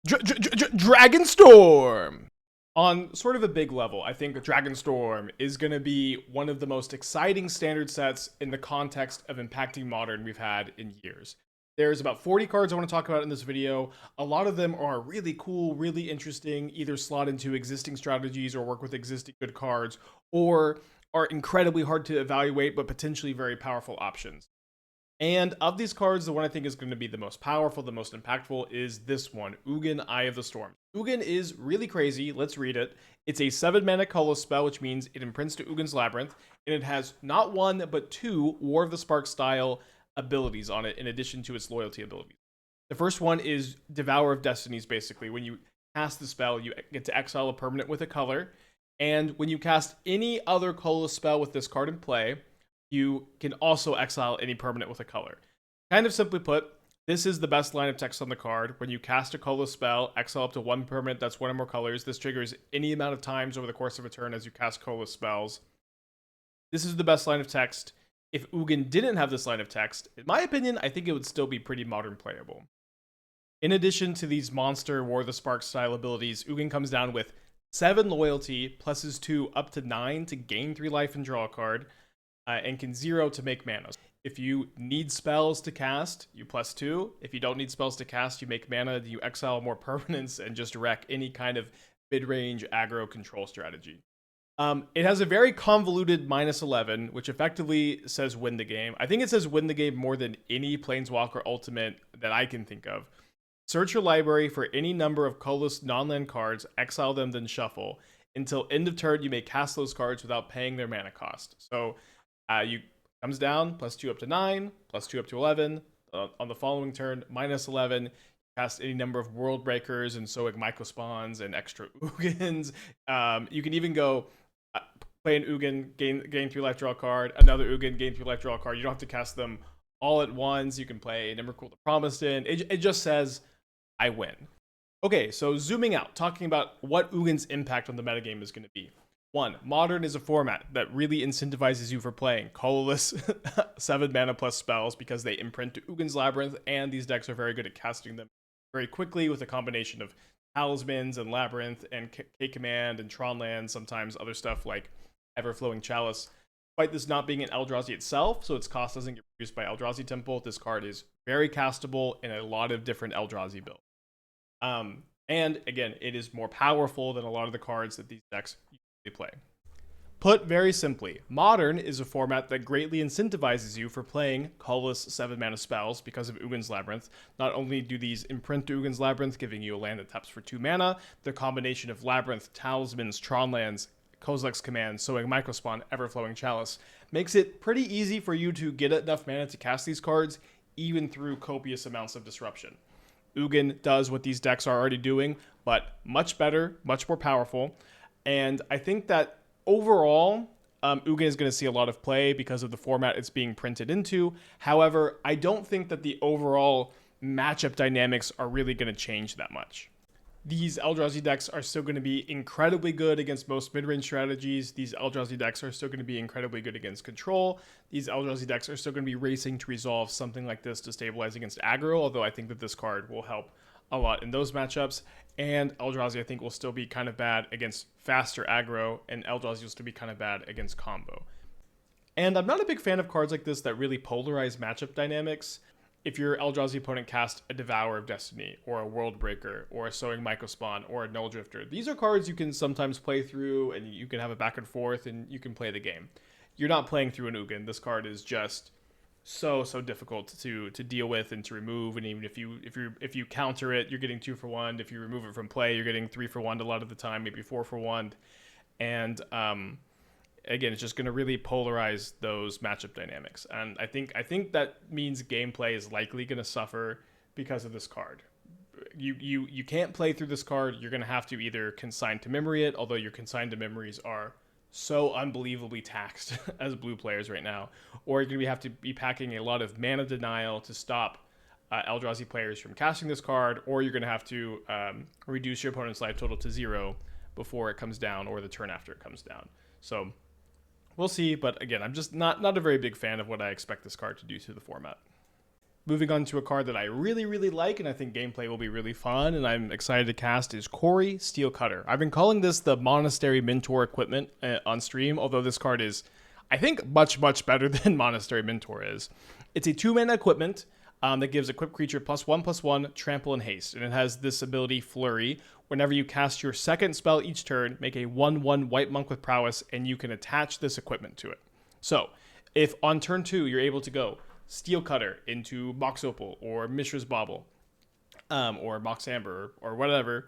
Dragonstorm! On sort of a big level, I think Dragonstorm is going to be one of the most exciting standard sets in the context of impacting Modern we've had in years. There's about 40 cards I want to talk about in this video. A lot of them are really cool, really interesting, either slot into existing strategies or work with existing good cards, or are incredibly hard to evaluate but potentially very powerful options. And of these cards, the one I think is going to be the most powerful, the most impactful is this one, Ugin, Eye of the Storm. Ugin is really crazy. Let's read it. It's a 7-mana colorless spell, which means it imprints to Ugin's Labyrinth, and it has not one, but two War of the Spark style abilities on it, in addition to its loyalty abilities. The first one is Devour of Destinies, basically. When you cast the spell, you get to exile a permanent with a color, and when you cast any other colorless spell with this card in play, you can also exile any permanent with a color. Kind of simply put, this is the best line of text on the card. When you cast a colorless spell, exile up to one permanent that's one or more colors. This triggers any amount of times over the course of a turn as you cast colorless spells. This is the best line of text. If Ugin didn't have this line of text, in my opinion, I think it would still be pretty modern playable. In addition to these monster War of the Spark style abilities, Ugin comes down with 7 loyalty, plus his 2 up to 9 to gain 3 life and draw a card. And can 0 to make mana. If you need spells to cast, you +2. If you don't need spells to cast, you make mana, you exile more permanents, and just wreck any kind of mid-range aggro control strategy. It has a very convoluted -11, which effectively says win the game. I think it says win the game more than any Planeswalker ultimate that I can think of. Search your library for any number of colorless non-land cards, exile them, then shuffle. Until end of turn, you may cast those cards without paying their mana cost. So, you comes down, +2 up to 9, +2 up to 11. On the following turn, -11. Cast any number of World Breakers and Soic Mycospawns and extra Ugins. You can even go play an Ugin, gain 3 life, draw a card. Another Ugin, gain 3 life, draw a card. You don't have to cast them all at once. You can play Nimmercool the Promised In. It just says, I win. Okay, so zooming out, talking about what Ugin's impact on the metagame is going to be. 1. Modern is a format that really incentivizes you for playing colorless 7 mana plus spells because they imprint to Ugin's Labyrinth, and these decks are very good at casting them very quickly with a combination of Talismans and Labyrinth and K-Command and Tronland, sometimes other stuff like Everflowing Chalice. Despite this not being an Eldrazi itself, so its cost doesn't get reduced by Eldrazi Temple, this card is very castable in a lot of different Eldrazi builds. And again, it is more powerful than a lot of the cards that these decks play. Put very simply, Modern is a format that greatly incentivizes you for playing colorless 7 mana spells because of Ugin's Labyrinth. Not only do these imprint to Ugin's Labyrinth, giving you a land that taps for 2 mana, the combination of Labyrinth, Talismans, Tronlands, Kozilek's Command, Soic Mycospawn, Everflowing Chalice makes it pretty easy for you to get enough mana to cast these cards, even through copious amounts of disruption. Ugin does what these decks are already doing, but much better, much more powerful. And I think that overall, Ugin is going to see a lot of play because of the format it's being printed into. However, I don't think that the overall matchup dynamics are really going to change that much. These Eldrazi decks are still going to be incredibly good against most mid-range strategies. These Eldrazi decks are still going to be incredibly good against control. These Eldrazi decks are still going to be racing to resolve something like this to stabilize against aggro, although I think that this card will help a lot in those matchups. And Eldrazi, I think, will still be kind of bad against faster aggro, and Eldrazi will still be kind of bad against combo. And I'm not a big fan of cards like this that really polarize matchup dynamics. If your Eldrazi opponent casts a Devour of Destiny, or a World Breaker, or a Sowing Mycospawn, or a Null Drifter, these are cards you can sometimes play through, and you can have a back and forth, and you can play the game. You're not playing through an Ugin. This card is just so difficult to deal with and to remove, and even if you counter it, you're getting 2 for 1. If you remove it from play, you're getting 3 for 1 a lot of the time, maybe 4 for 1. And again, it's just going to really polarize those matchup dynamics, and I think that means gameplay is likely going to suffer because of this card. You can't play through this card. You're going to have to either consign to memory it, although your consigned to memories are so unbelievably taxed as blue players right now, or you're going to have to be packing a lot of mana denial to stop Eldrazi players from casting this card, or you're going to have to reduce your opponent's life total to 0 before it comes down, or the turn after it comes down. So we'll see, but again, I'm just not a very big fan of what I expect this card to do to the format. moving on to a card that I really, really like, and I think gameplay will be really fun, and I'm excited to cast, is Corey Steelcutter. I've been calling this the Monastery Mentor equipment on stream, although this card is, I think, much, much better than Monastery Mentor is. It's a 2-mana equipment that gives equipped creature +1/+1, trample, and haste, and it has this ability, Flurry. Whenever you cast your second spell each turn, make a 1/1 white monk with prowess, and you can attach this equipment to it. So, if on turn 2 you're able to go Steel Cutter into Mox Opal or Mishra's Bauble, or Mox Amber or whatever,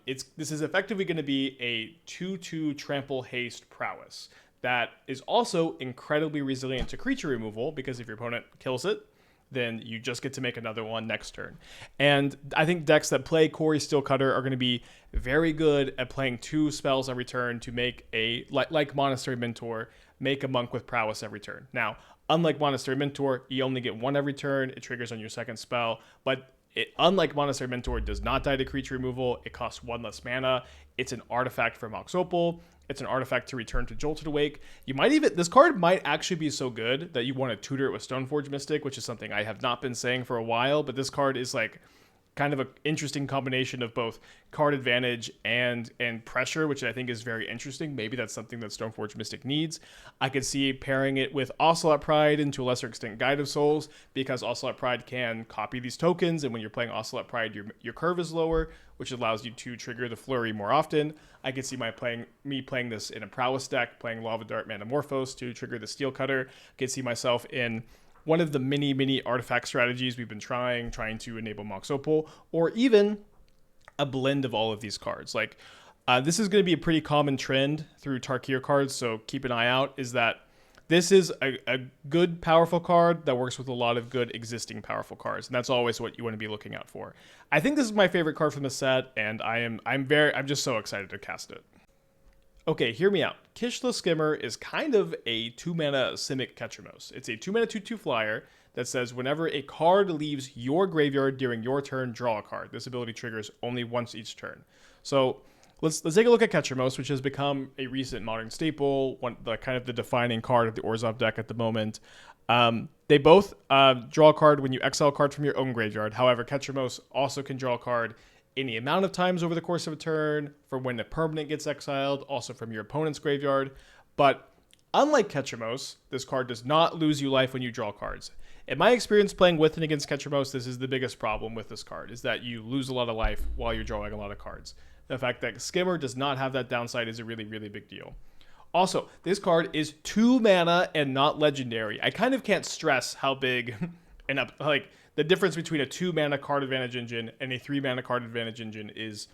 this is effectively going to be a 2/2 trample haste prowess that is also incredibly resilient to creature removal, because if your opponent kills it, then you just get to make another one next turn. And I think decks that play Corey Steelcutter are going to be very good at playing 2 spells every turn to make like Monastery Mentor, make a monk with prowess every turn. Now, unlike Monastery Mentor, you only get 1 every turn. It triggers on your second spell, but unlike Monastery Mentor, it does not die to creature removal. It costs 1 less mana. It's an artifact for Mox Opal. It's an artifact to return to Jolted Awake. This card might actually be so good that you want to tutor it with Stoneforge Mystic, which is something I have not been saying for a while, but this card is like kind of an interesting combination of both card advantage and pressure, which I think is very interesting. Maybe that's something that Stoneforge Mystic needs. I could see pairing it with Ocelot Pride and to a lesser extent Guide of Souls, because Ocelot Pride can copy these tokens, and when you're playing Ocelot Pride, your curve is lower, which allows you to trigger the Flurry more often. I could see me playing this in a Prowess deck, playing Lava Dart Manamorphose to trigger the Steel Cutter. I could see myself in one of the many artifact strategies we've been trying to enable Mox Opal, or even a blend of all of these cards. Like, this is going to be a pretty common trend through Tarkir cards, so keep an eye out, is that this is a good, powerful card that works with a lot of good existing powerful cards, and that's always what you want to be looking out for. I think this is my favorite card from the set, and I'm just so excited to cast it. Okay, hear me out. Kish the Skimmer is kind of a 2-mana Simic Ketramos. It's a 2-mana 2/2 flyer that says whenever a card leaves your graveyard during your turn, draw a card. This ability triggers only once each turn. So let's take a look at Ketramos, which has become a recent Modern staple, kind of the defining card of the Orzhov deck at the moment. They both draw a card when you exile a card from your own graveyard. However, Ketramos also can draw a card any amount of times over the course of a turn, for when a permanent gets exiled, also from your opponent's graveyard. But unlike Ketramos, this card does not lose you life when you draw cards. In my experience playing with and against Ketramos, this is the biggest problem with this card, is that you lose a lot of life while you're drawing a lot of cards. The fact that Skimmer does not have that downside is a really, really big deal. Also, this card is 2 mana and not legendary. I kind of can't stress how big the difference between a 2-mana card advantage engine and a 3-mana card advantage engine is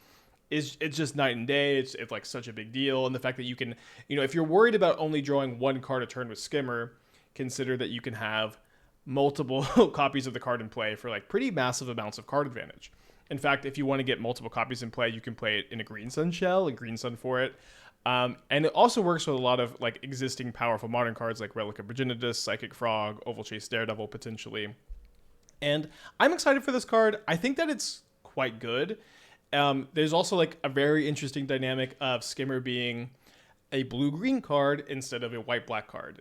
it's just night and day. It's like such a big deal. And the fact that you can, if you're worried about only drawing 1 card a turn with Skimmer, consider that you can have multiple copies of the card in play for like pretty massive amounts of card advantage. In fact, if you want to get multiple copies in play, you can play it in a Green Sun shell, and Green Sun for it. And it also works with a lot of like existing powerful modern cards like Relic of Progenitus, Psychic Frog, Oval Chase Daredevil potentially. And I'm excited for this card. I think that it's quite good. There's also like a very interesting dynamic of Skimmer being a blue-green card instead of a white-black card.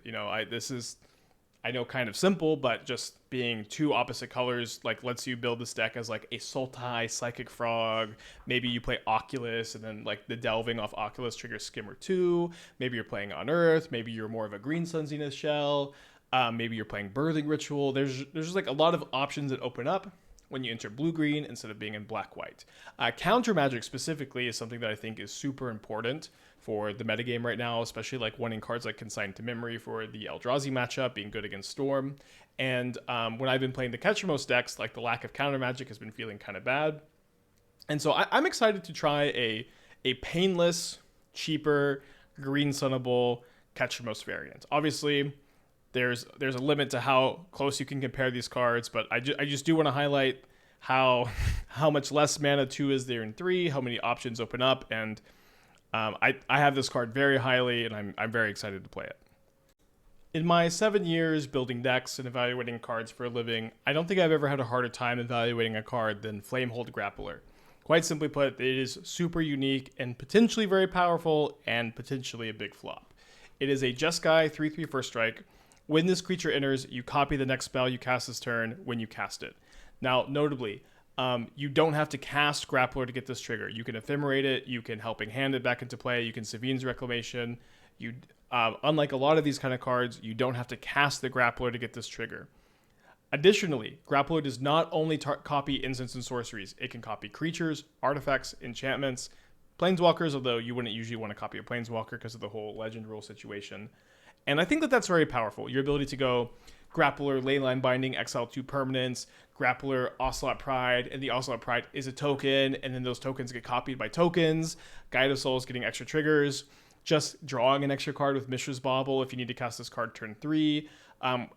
I know kind of simple, but just being 2 opposite colors like lets you build this deck as like a Sultai, Psychic Frog. Maybe you play Oculus, and then like the delving off Oculus triggers Skimmer 2. Maybe you're playing Unearth. Maybe you're more of a Green Sun Zenith shell. Maybe you're playing Birthing Ritual. There's just like a lot of options that open up when you enter blue-green instead of being in black-white. Counter magic specifically is something that I think is super important for the metagame right now, especially like wanting cards like Consigned to Memory for the Eldrazi matchup, being good against Storm. And when I've been playing the Ketramos decks, like the lack of counter magic has been feeling kind of bad. And so I'm excited to try a painless, cheaper, green sunnable Ketramos variant. Obviously, there's a limit to how close you can compare these cards, but I just do want to highlight how much less mana 2 is there in 3, how many options open up, and I have this card very highly, and I'm very excited to play it. In my 7 years building decks and evaluating cards for a living, I don't think I've ever had a harder time evaluating a card than Flamehold Grappler. Quite simply put, it is super unique and potentially very powerful and potentially a big flop. It is a Jeskai 3/3 first strike When this creature enters, you copy the next spell you cast this turn when you cast it. Now, notably, you don't have to cast Grappler to get this trigger. You can Ephemerate it, you can Helping Hand it back into play, you can Savine's Reclamation. You, unlike a lot of these kind of cards, you don't have to cast the Grappler to get this trigger. Additionally, Grappler does not only copy instants and sorceries, it can copy creatures, artifacts, enchantments, planeswalkers, although you wouldn't usually want to copy a planeswalker because of the whole legend rule situation. And I think that that's very powerful. Your ability to go Grappler, Leyline Binding, exile 2 permanents, Grappler, Ocelot Pride, and the Ocelot Pride is a token, and then those tokens get copied by tokens. Guide of Souls getting extra triggers. Just drawing an extra card with Mishra's Bauble if you need to cast this card turn 3. And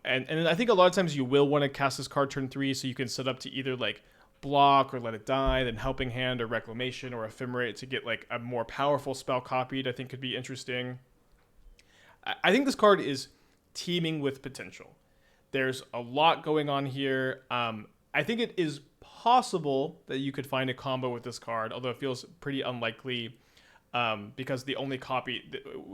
I think a lot of times you will want to cast this card turn 3 so you can set up to either like block or let it die, then Helping Hand or Reclamation or Ephemerate to get like a more powerful spell copied. I think could be interesting. I think this card is teeming with potential. There's a lot going on here. I think it is possible that you could find a combo with this card, although it feels pretty unlikely because the only copy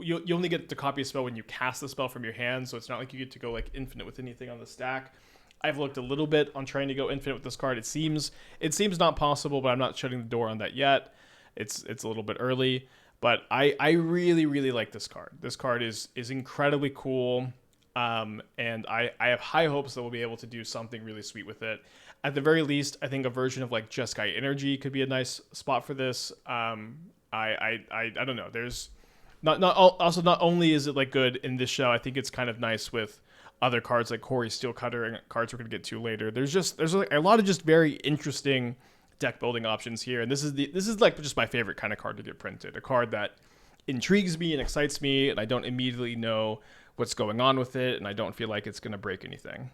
you only get to copy a spell when you cast the spell from your hand, so it's not like you get to go like infinite with anything on the stack. I've looked a little bit on trying to go infinite with this card. It seems not possible, but I'm not shutting the door on that yet. It's a little bit early, but I really, really like this card. This card is incredibly cool. And I have high hopes that we'll be able to do something really sweet with it. At the very least, I think a version of like Jeskai Energy could be a nice spot for this. I don't know. There's not only is it like good in this show, I think it's kind of nice with other cards like Corey Steelcutter and cards we're gonna get to later. There's like a lot of just very interesting deck building options here, and this is like just my favorite kind of card to get printed. A card that intrigues me and excites me, and I don't immediately know what's going on with it, and I don't feel like it's going to break anything.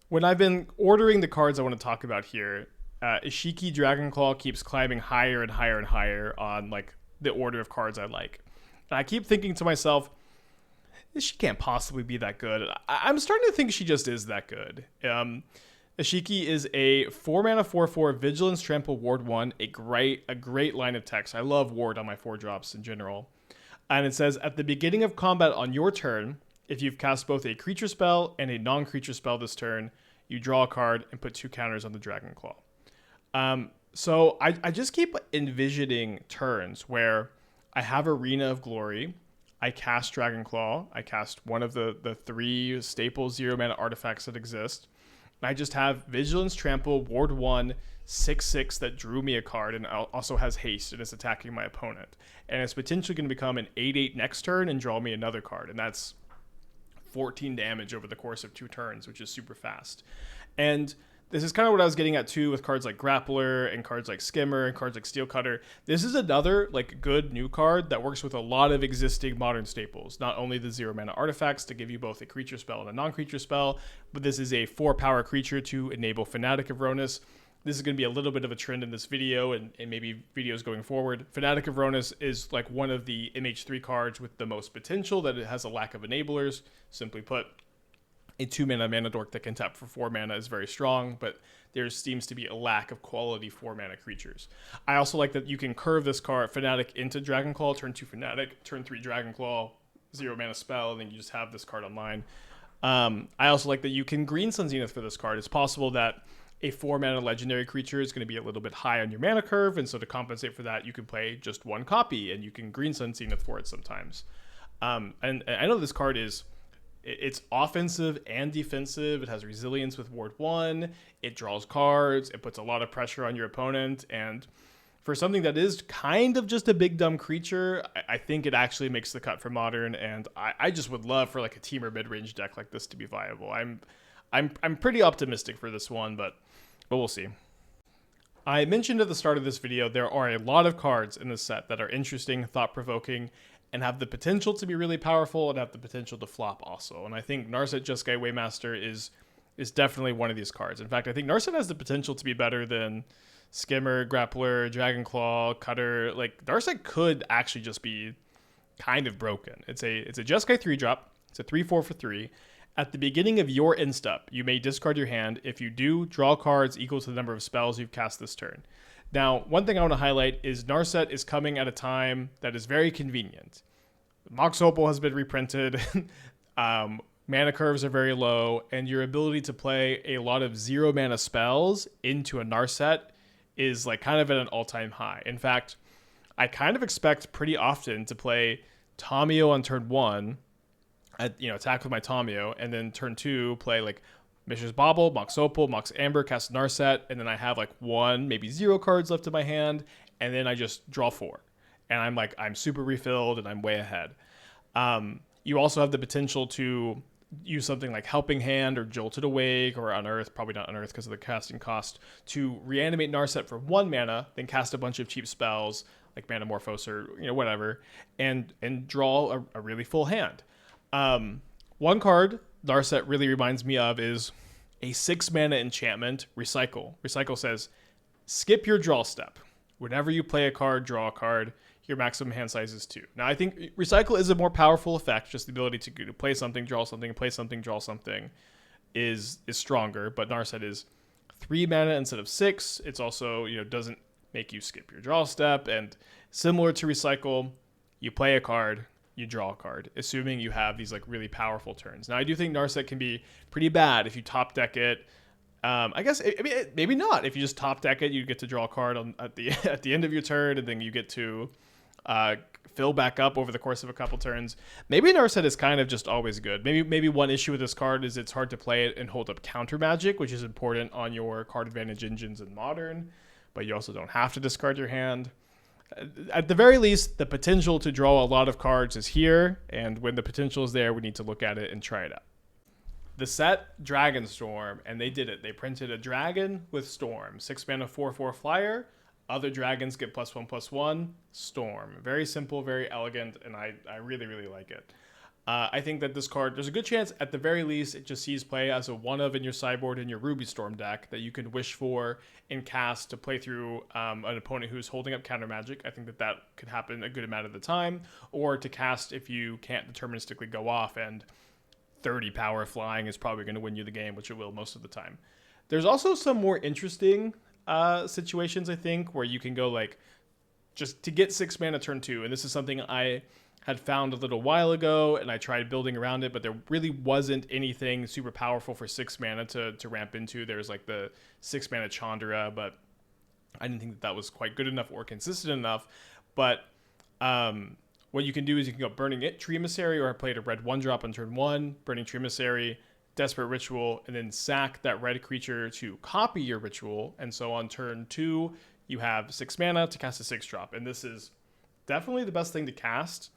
When I've been ordering the cards I want to talk about here, Ishiki Dragonclaw keeps climbing higher and higher and higher on like the order of cards I like. And I keep thinking to myself, she can't possibly be that good. I'm starting to think she just is that good. Ishiki is a 4-mana 4/4 Vigilance Trample Ward 1, a great line of text. I love Ward on my 4-drops in general. And it says, at the beginning of combat on your turn, if you've cast both a creature spell and a non-creature spell this turn, you draw a card and put 2 counters on the Dragonclaw. So I just keep envisioning turns where I have Arena of Glory, I cast Dragonclaw, I cast one of the 3 staple 0-mana artifacts that exist, and I just have Vigilance Trample, Ward 1, 6/6 that drew me a card and also has haste and is attacking my opponent. And it's potentially going to become an 8/8 next turn and draw me another card. And that's 14 damage over the course of 2 turns, which is super fast. And this is kind of what I was getting at too with cards like Grappler and cards like Skimmer and cards like Steelcutter. This is another like good new card that works with a lot of existing modern staples. Not only the 0-mana artifacts to give you both a creature spell and a non-creature spell, but this is a 4-power creature to enable Fanatic of Ronus. This is going to be a little bit of a trend in this video and maybe videos going forward. Fanatic of Ronus is like one of the MH3 cards with the most potential, that it has a lack of enablers. Simply put, a 2-mana mana dork that can tap for 4 mana is very strong, but there seems to be a lack of quality 4-mana creatures. I also like that you can curve this card, Fanatic, into Dragonclaw, turn 2 Fanatic, turn 3 Dragonclaw, 0-mana spell, and then you just have this card online. I also like that you can green Sun Zenith for this card. It's possible that a 4-mana legendary creature is going to be a little bit high on your mana curve, and so to compensate for that, you can play just 1 copy, and you can green Sun Zenith for it sometimes. And I know this card it's offensive and defensive. It has resilience with Ward 1. It draws cards. It puts a lot of pressure on your opponent, and for something that is kind of just a big dumb creature, I think it actually makes the cut for Modern, and I just would love for like a team or mid-range deck like this to be viable. I'm pretty optimistic for this one, but we'll see. I mentioned at the start of this video, there are a lot of cards in this set that are interesting, thought-provoking, and have the potential to be really powerful and have the potential to flop also. And I think Narset Jeskai Waymaster is definitely one of these cards. In fact, I think Narset has the potential to be better than Skimmer, Grappler, Dragonclaw, Cutter. Like, Narset could actually just be kind of broken. It's a Jeskai 3-drop. It's a 3/4 for 3. At the beginning of your end step, you may discard your hand. If you do, draw cards equal to the number of spells you've cast this turn. Now, one thing I want to highlight is Narset is coming at a time that is very convenient. Mox Opal has been reprinted. mana curves are very low, and your ability to play a lot of 0 mana spells into a Narset is like kind of at an all-time high. In fact, I kind of expect pretty often to play Tamio on turn 1, attack with my Tamio, and then turn 2 play like Mishra's Bauble, Mox Opal, Mox Amber, cast Narset, and then I have like 1, maybe 0 cards left in my hand, and then I just draw 4. And I'm super refilled and I'm way ahead. You also have the potential to use something like Helping Hand or Jolted Awake or Unearth, probably not Unearth because of the casting cost, to reanimate Narset for 1 mana, then cast a bunch of cheap spells like Manamorphose or whatever, and draw a really full hand. One card Narset really reminds me of is a 6 mana enchantment, Recycle. Recycle says, skip your draw step. Whenever you play a card, draw a card. Your maximum hand size is 2. Now, I think Recycle is a more powerful effect. Just the ability to play something, draw something, play something, draw something is stronger. But Narset is 3 mana instead of 6. It's also, doesn't make you skip your draw step. And similar to Recycle, you play a card, you draw a card, assuming you have these like really powerful turns. Now, I do think Narset can be pretty bad if you top deck it. I guess maybe not. If you just top deck it, you get to draw a card at the end of your turn, and then you get to fill back up over the course of a couple turns. Maybe Narset is kind of just always good. Maybe one issue with this card is it's hard to play it and hold up counter magic, which is important on your card advantage engines in Modern, but you also don't have to discard your hand. At the very least, the potential to draw a lot of cards is here, and when the potential is there, we need to look at it and try it out. The set Dragonstorm, and they did it. They printed a dragon with Storm, 6 mana 4/4 flyer. Other dragons get +1/+1. Storm. Very simple, very elegant, and I really, really like it. I think that this card, there's a good chance, at the very least, it just sees play as a one-of in your sideboard in your Ruby Storm deck that you can wish for and cast to play through an opponent who's holding up counter magic. I think that could happen a good amount of the time, or to cast if you can't deterministically go off, and 30 power flying is probably going to win you the game, which it will most of the time. There's also some more interesting situations, I think, where you can go like just to get 6 mana turn 2, and this is something I had found a little while ago, and I tried building around it, but there really wasn't anything super powerful for 6 mana to ramp into. There's like the 6 mana Chandra, but I didn't think that was quite good enough or consistent enough. But what you can do is you can go Burning Tree Emissary, or I played a red 1-drop on turn 1, Burning Tree Emissary, Desperate Ritual, and then sack that red creature to copy your ritual. And so on turn 2, you have 6 mana to cast a 6-drop. And this is definitely the best thing to cast.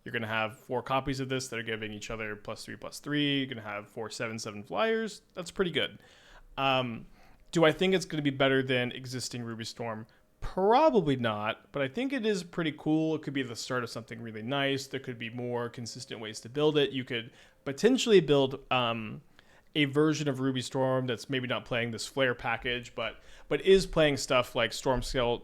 You're going to have 4 copies of this that are giving each other +3/+3. You're going to have 4 7/7 flyers. That's pretty good. Do I think it's going to be better than existing Ruby Storm? Probably not, but I think it is pretty cool. It could be the start of something really nice. There could be more consistent ways to build it. You could potentially build a version of Ruby Storm that's maybe not playing this Flare package, but is playing stuff like Stormscale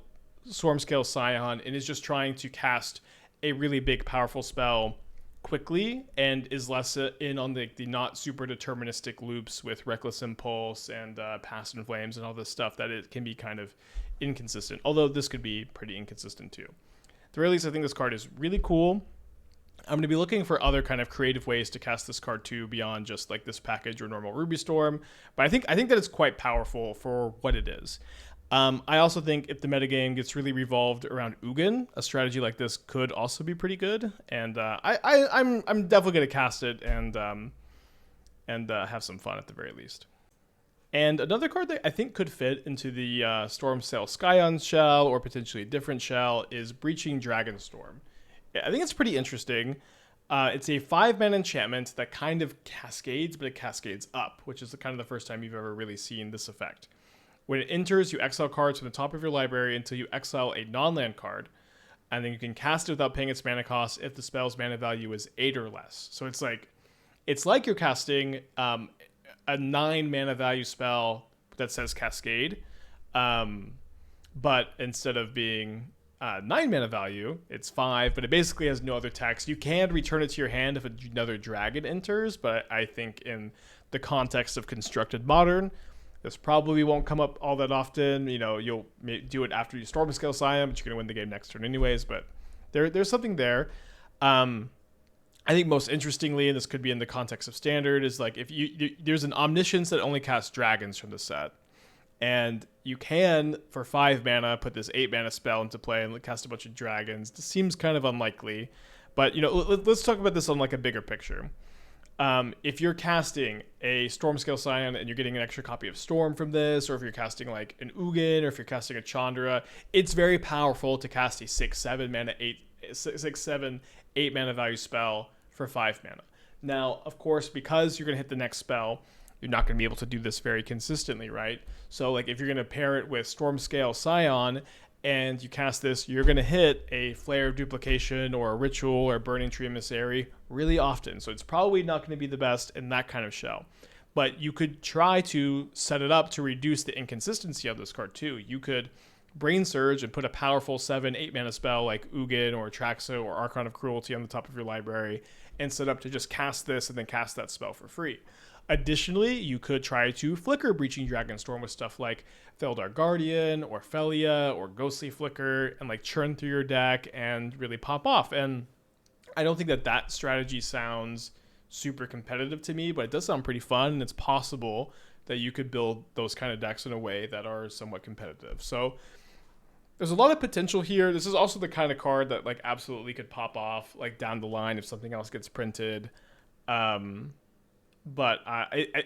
Scion, and is just trying to cast a really big, powerful spell quickly, and is less in on the not super deterministic loops with Reckless Impulse and Past in Flames and all this stuff that it can be kind of inconsistent. Although this could be pretty inconsistent too. At the very least, I think this card is really cool. I'm going to be looking for other kind of creative ways to cast this card too, beyond just like this package or normal Ruby Storm. But I think that it's quite powerful for what it is. I also think if the metagame gets really revolved around Ugin, a strategy like this could also be pretty good. And I'm definitely going to cast it and have some fun at the very least. And another card that I think could fit into the Stormscale Scion shell, or potentially a different shell, is Breaching Dragonstorm. I think it's pretty interesting. It's a 5-mana enchantment that kind of cascades, but it cascades up, which is kind of the first time you've ever really seen this effect. When it enters, you exile cards from the top of your library until you exile a non-land card, and then you can cast it without paying its mana cost if the spell's mana value is 8 or less. So it's like you're casting a 9 mana value spell that says Cascade, but instead of being 9 mana value, it's 5, but it basically has no other text. You can return it to your hand if another dragon enters, but I think in the context of constructed Modern, this probably won't come up all that often. You'll do it after you Stormscale Scion, but you're going to win the game next turn anyways, but there's something there. I I think most interestingly, and this could be in the context of standard, is like if there's an omniscience that only casts dragons from the set, and you can for 5 mana put this 8 mana spell into play and cast a bunch of dragons. This seems kind of unlikely, but let's talk about this on like a bigger picture. If you're casting a Stormscale Scion and you're getting an extra copy of Storm from this, or if you're casting like an Ugin, or if you're casting a Chandra, it's very powerful to cast a 6/7 mana value spell for 5 mana. Now, of course, because you're going to hit the next spell, you're not going to be able to do this very consistently, right? So, like, if you're going to pair it with Stormscale Scion and you cast this, you're going to hit a Flare of Duplication or a Ritual or Burning Tree Emissary really often. So it's probably not going to be the best in that kind of shell. But you could try to set it up to reduce the inconsistency of this card too. You could Brain Surge and put a powerful 7/8 mana spell like Ugin or Traxo or Archon of Cruelty on the top of your library and set up to just cast this and then cast that spell for free. Additionally, you could try to flicker Breaching Dragonstorm with stuff like Feldar Guardian or Felia or Ghostly Flicker and like churn through your deck and really pop off. And I don't think that strategy sounds super competitive to me, but it does sound pretty fun, and it's possible that you could build those kind of decks in a way that are somewhat competitive. So there's a lot of potential here. This is also the kind of card that like absolutely could pop off like down the line if something else gets printed. But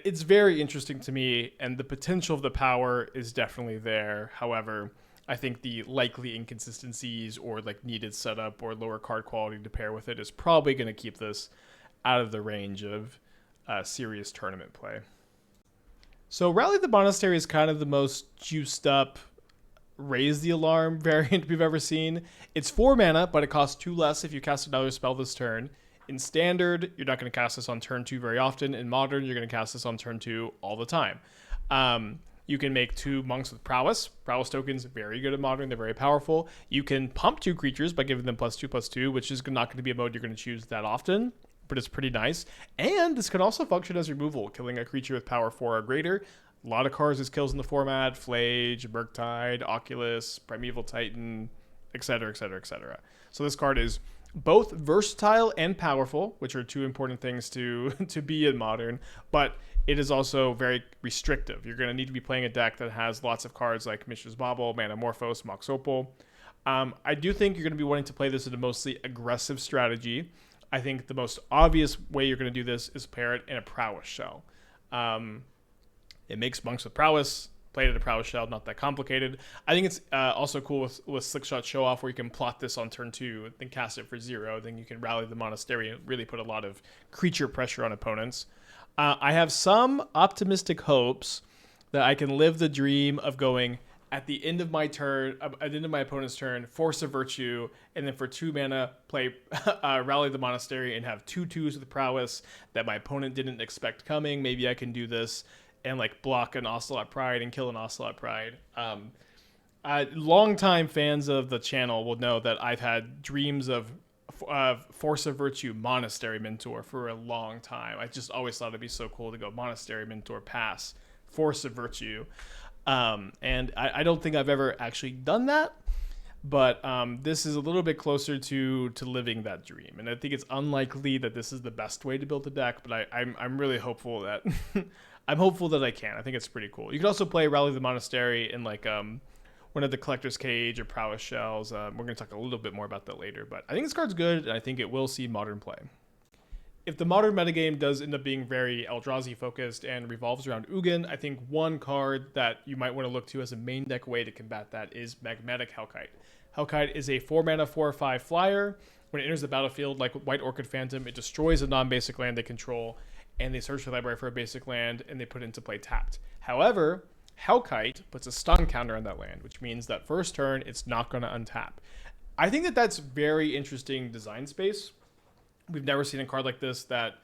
it's very interesting to me, and the potential of the power is definitely there. However, I think the likely inconsistencies or like needed setup or lower card quality to pair with it is probably going to keep this out of the range of serious tournament play. So Rally the Monastery is kind of the most juiced up Raise the Alarm variant we've ever seen. It's 4 mana, but it costs 2 less if you cast another spell this turn. In Standard, you're not going to cast this on turn 2 very often. In Modern, you're going to cast this on turn 2 all the time. You can make 2 Monks with Prowess. Prowess tokens, very good at Modern. They're very powerful. You can pump 2 creatures by giving them +2/+2, which is not going to be a mode you're going to choose that often, but it's pretty nice. And this can also function as removal, killing a creature with power 4 or greater. A lot of cards as kills in the format: Flage, Murktide, Oculus, Primeval Titan, etc., etc., etc. So this card is both versatile and powerful, which are 2 important things to be in Modern, but it is also very restrictive. You're going to need to be playing a deck that has lots of cards like Mishra's Bauble, Manamorphose, Mox Opal. I do think you're going to be wanting to play this in a mostly aggressive strategy. I think the most obvious way you're going to do this is pair it in a Prowess shell. It makes Monks with Prowess. Played at a Prowess shell, not that complicated. I think it's also cool with Slickshot Show Off, where you can plot this on turn 2, then cast it for 0. Then you can Rally the Monastery and really put a lot of creature pressure on opponents. I have some optimistic hopes that I can live the dream of going at the end of my turn, at the end of my opponent's turn, Force of Virtue, and then for 2 mana, play Rally the Monastery and have 2/2s with Prowess that my opponent didn't expect coming. Maybe I can do this and like block an Ocelot Pride and kill an Ocelot Pride. Longtime fans of the channel will know that I've had dreams of Force of Virtue Monastery Mentor for a long time. I just always thought it'd be so cool to go Monastery Mentor pass Force of Virtue. And I don't think I've ever actually done that, but this is a little bit closer to living that dream. And I think it's unlikely that this is the best way to build a deck, but I'm really hopeful that I'm hopeful that I can. I think it's pretty cool. You can also play Rally the Monastery in like one of the Collector's Cage or Prowess shells. We're going to talk a little bit more about that later, but I think this card's good, and I think it will see Modern play. If the Modern metagame does end up being very Eldrazi focused and revolves around Ugin, I think one card that you might want to look to as a main deck way to combat that is Magmatic Hellkite. Hellkite is a 4 mana 4/5 flyer. When it enters the battlefield, like White Orchid Phantom, it destroys a non-basic land they control, and they search the library for a basic land, and they put it into play tapped. However, Hellkite puts a stun counter on that land, which means that first turn, it's not going to untap. I think that that's very interesting design space. We've never seen a card like this that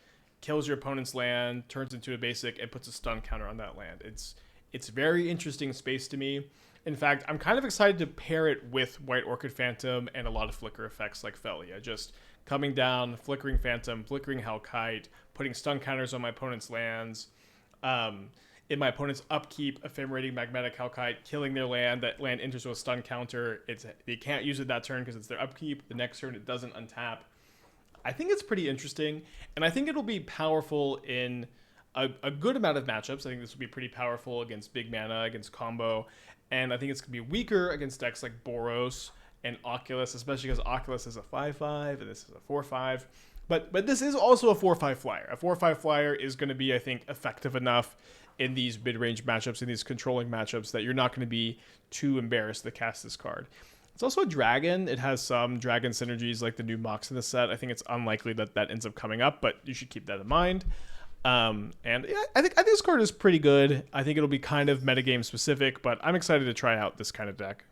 kills your opponent's land, turns into a basic, and puts a stun counter on that land. It's very interesting space to me. In fact, I'm kind of excited to pair it with White Orchid Phantom and a lot of flicker effects like Felia. Just coming down, flickering Phantom, flickering Hellkite, putting stun counters on my opponent's lands. In my opponent's upkeep, ephemerating Magmatic Hellkite, killing their land. That land enters with a stun counter. They can't use it that turn because it's their upkeep. The next turn, it doesn't untap. I think it's pretty interesting, and I think it'll be powerful in a good amount of matchups. I think this will be pretty powerful against big mana, against combo, and I think it's going to be weaker against decks like Boros and Oculus, especially because Oculus is a 5/5 and this is a 4/5. But this is also a 4/5 flyer. A 4/5 flyer is going to be, I think, effective enough in these mid-range matchups, in these controlling matchups, that you're not going to be too embarrassed to cast this card. It's also a dragon. It has some dragon synergies like the new Mox in the set. I think it's unlikely that that ends up coming up, but you should keep that in mind. And yeah, I think this card is pretty good. I think it'll be kind of metagame specific, but I'm excited to try out this kind of deck.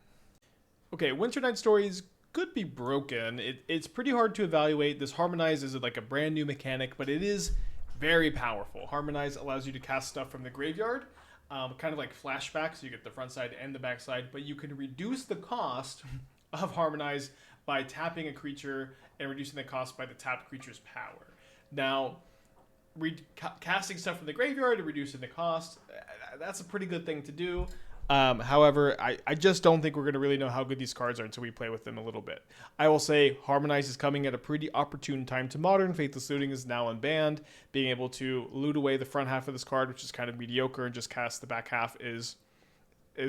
Okay, Winter Night Stories could be broken. It's pretty hard to evaluate. This Harmonize is like a brand new mechanic, but it is very powerful. Harmonize allows you to cast stuff from the graveyard, kind of like flashback, so you get the front side and the back side, but you can reduce the cost of Harmonize by tapping a creature and reducing the cost by the tapped creature's power. Now, casting stuff from the graveyard and reducing the cost, that's a pretty good thing to do. However, I just don't think we're going to really know how good these cards are until we play with them a little bit. I will say Harmonize is coming at a pretty opportune time to Modern. Faithless Looting is now unbanned. Being able to loot away the front half of this card, which is kind of mediocre, and just cast the back half is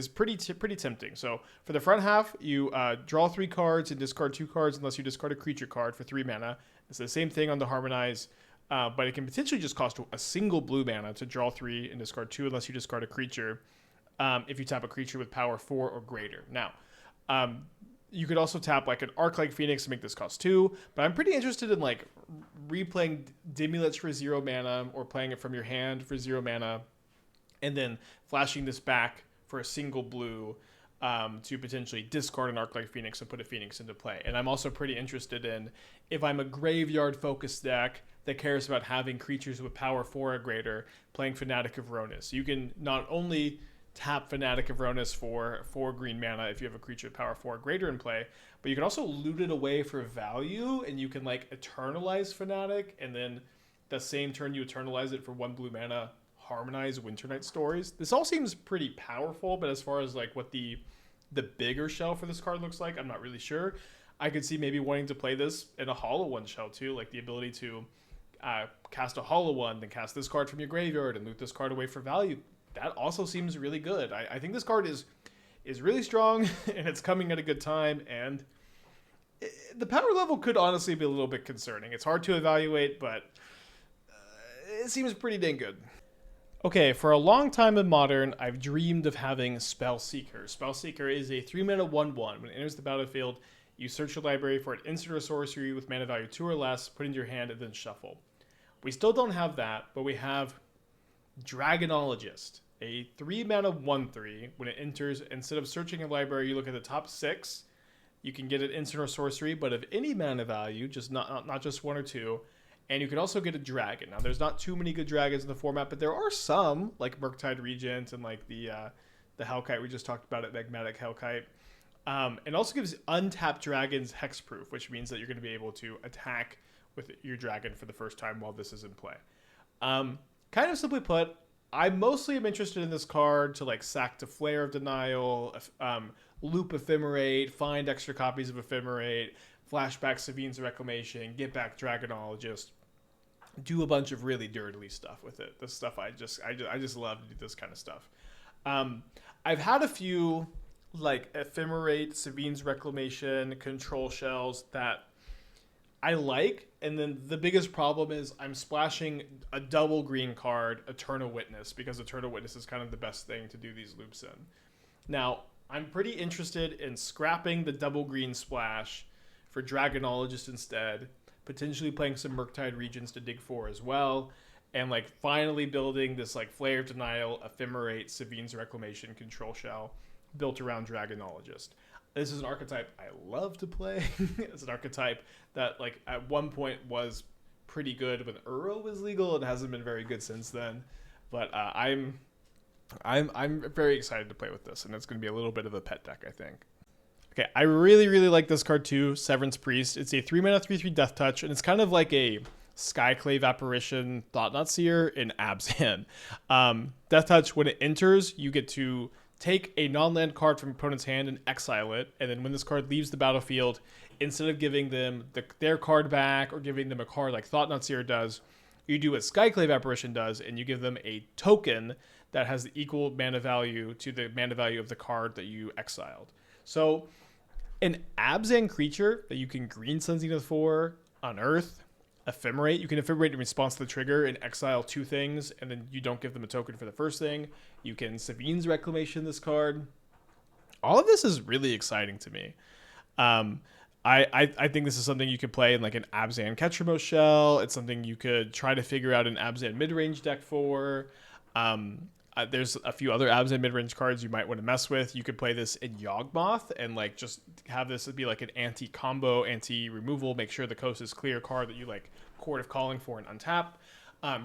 pretty tempting. So for the front half, you draw 3 cards and discard 2 cards unless you discard a creature card for 3 mana. It's the same thing on the Harmonize. But it can potentially just cost a single blue mana to draw 3 and discard 2 unless you discard a creature, if you tap a creature with power 4 or greater. Now, you could also tap like an Arc-like Phoenix to make this cost 2, but I'm pretty interested in like replaying Dimulets for 0 mana or playing it from your hand for 0 mana and then flashing this back for a single blue to potentially discard an Arc-like Phoenix and put a Phoenix into play. And I'm also pretty interested in, if I'm a graveyard-focused deck that cares about having creatures with power 4 or greater, playing Fanatic of Ronus. You can not only tap Fanatic of Ronus for 4 green mana if you have a creature with power 4 or greater in play, but you can also loot it away for value, and you can like eternalize Fanatic, and then the same turn you eternalize it for 1 blue mana, Harmonize Winter Night Stories. This all seems pretty powerful, but as far as like what the bigger shell for this card looks like, I'm not really sure. I could see maybe wanting to play this in a Hollow One shell too, like the ability to cast a Hollow One, then cast this card from your graveyard and loot this card away for value. That also seems really good. I think this card is really strong and it's coming at a good time, and the power level could honestly be a little bit concerning. It's hard to evaluate, but it seems pretty dang good. Okay, for a long time in Modern, I've dreamed of having Spellseeker. Spellseeker is a 3-mana 1/1. When it enters the battlefield, you search your library for an instant or sorcery with mana value 2 or less, put into your hand, and then shuffle. We still don't have that, but we have Dragonologist, a 3-mana 1/3. When it enters, instead of searching a library, you look at the top 6. You can get an instant or sorcery, but of any mana value, just not just 1 or 2. And you can also get a dragon. Now, there's not too many good dragons in the format, but there are some, like Murktide Regent and like the Hellkite we just talked about at Magmatic Hellkite. And also gives untapped dragons hexproof, which means that you're going to be able to attack with your dragon for the first time while this is in play. Kind of simply put, I mostly am interested in this card to like sack to Flare of Denial, loop Ephemerate, find extra copies of Ephemerate, flashback Savine's Reclamation, get back Dragonologist, do a bunch of really dirty stuff with it. This stuff I just love to do this kind of stuff. I've had a few like Ephemerate, Savine's Reclamation, control shells that I like, and then the biggest problem is I'm splashing a double green card, Eternal Witness, because Eternal Witness is kind of the best thing to do these loops in. Now, I'm pretty interested in scrapping the double green splash for Dragonologist instead, potentially playing some Murktide Regions to dig for as well, and like finally building this like Flare of Denial, Ephemerate, Savine's Reclamation control shell built around Dragonologist. This is an archetype I love to play. It's an archetype that like at one point was pretty good when Uro was legal. It hasn't been very good since then, but I'm very excited to play with this, and it's going to be a little bit of a pet deck, I think. Okay, I really like this card too, Severance Priest. It's a 3-mana 3/3 Death Touch, and it's kind of like a Skyclave Apparition Thought-Knot Seer in Abzan. Death Touch, when it enters, you get to take a non-land card from opponent's hand and exile it, and then when this card leaves the battlefield, instead of giving them their card back or giving them a card like Thought-Knot Seer does, you do what Skyclave Apparition does, and you give them a token that has the equal mana value to the mana value of the card that you exiled. So an Abzan creature that you can green Sunzenith for, unearth, ephemerate. You can ephemerate in response to the trigger and exile 2 things, and then you don't give them a token for the first thing. You can Savine's Reclamation this card. All of this is really exciting to me. I think this is something you could play in like an Abzan Ketramos shell. It's something you could try to figure out an Abzan mid-range deck for. There's a few other Abzan mid-range cards you might want to mess with. You could play this in Yawgmoth and like just have this be like an anti-combo, anti-removal, make sure the coast is clear card that you like Court of Calling for and untap.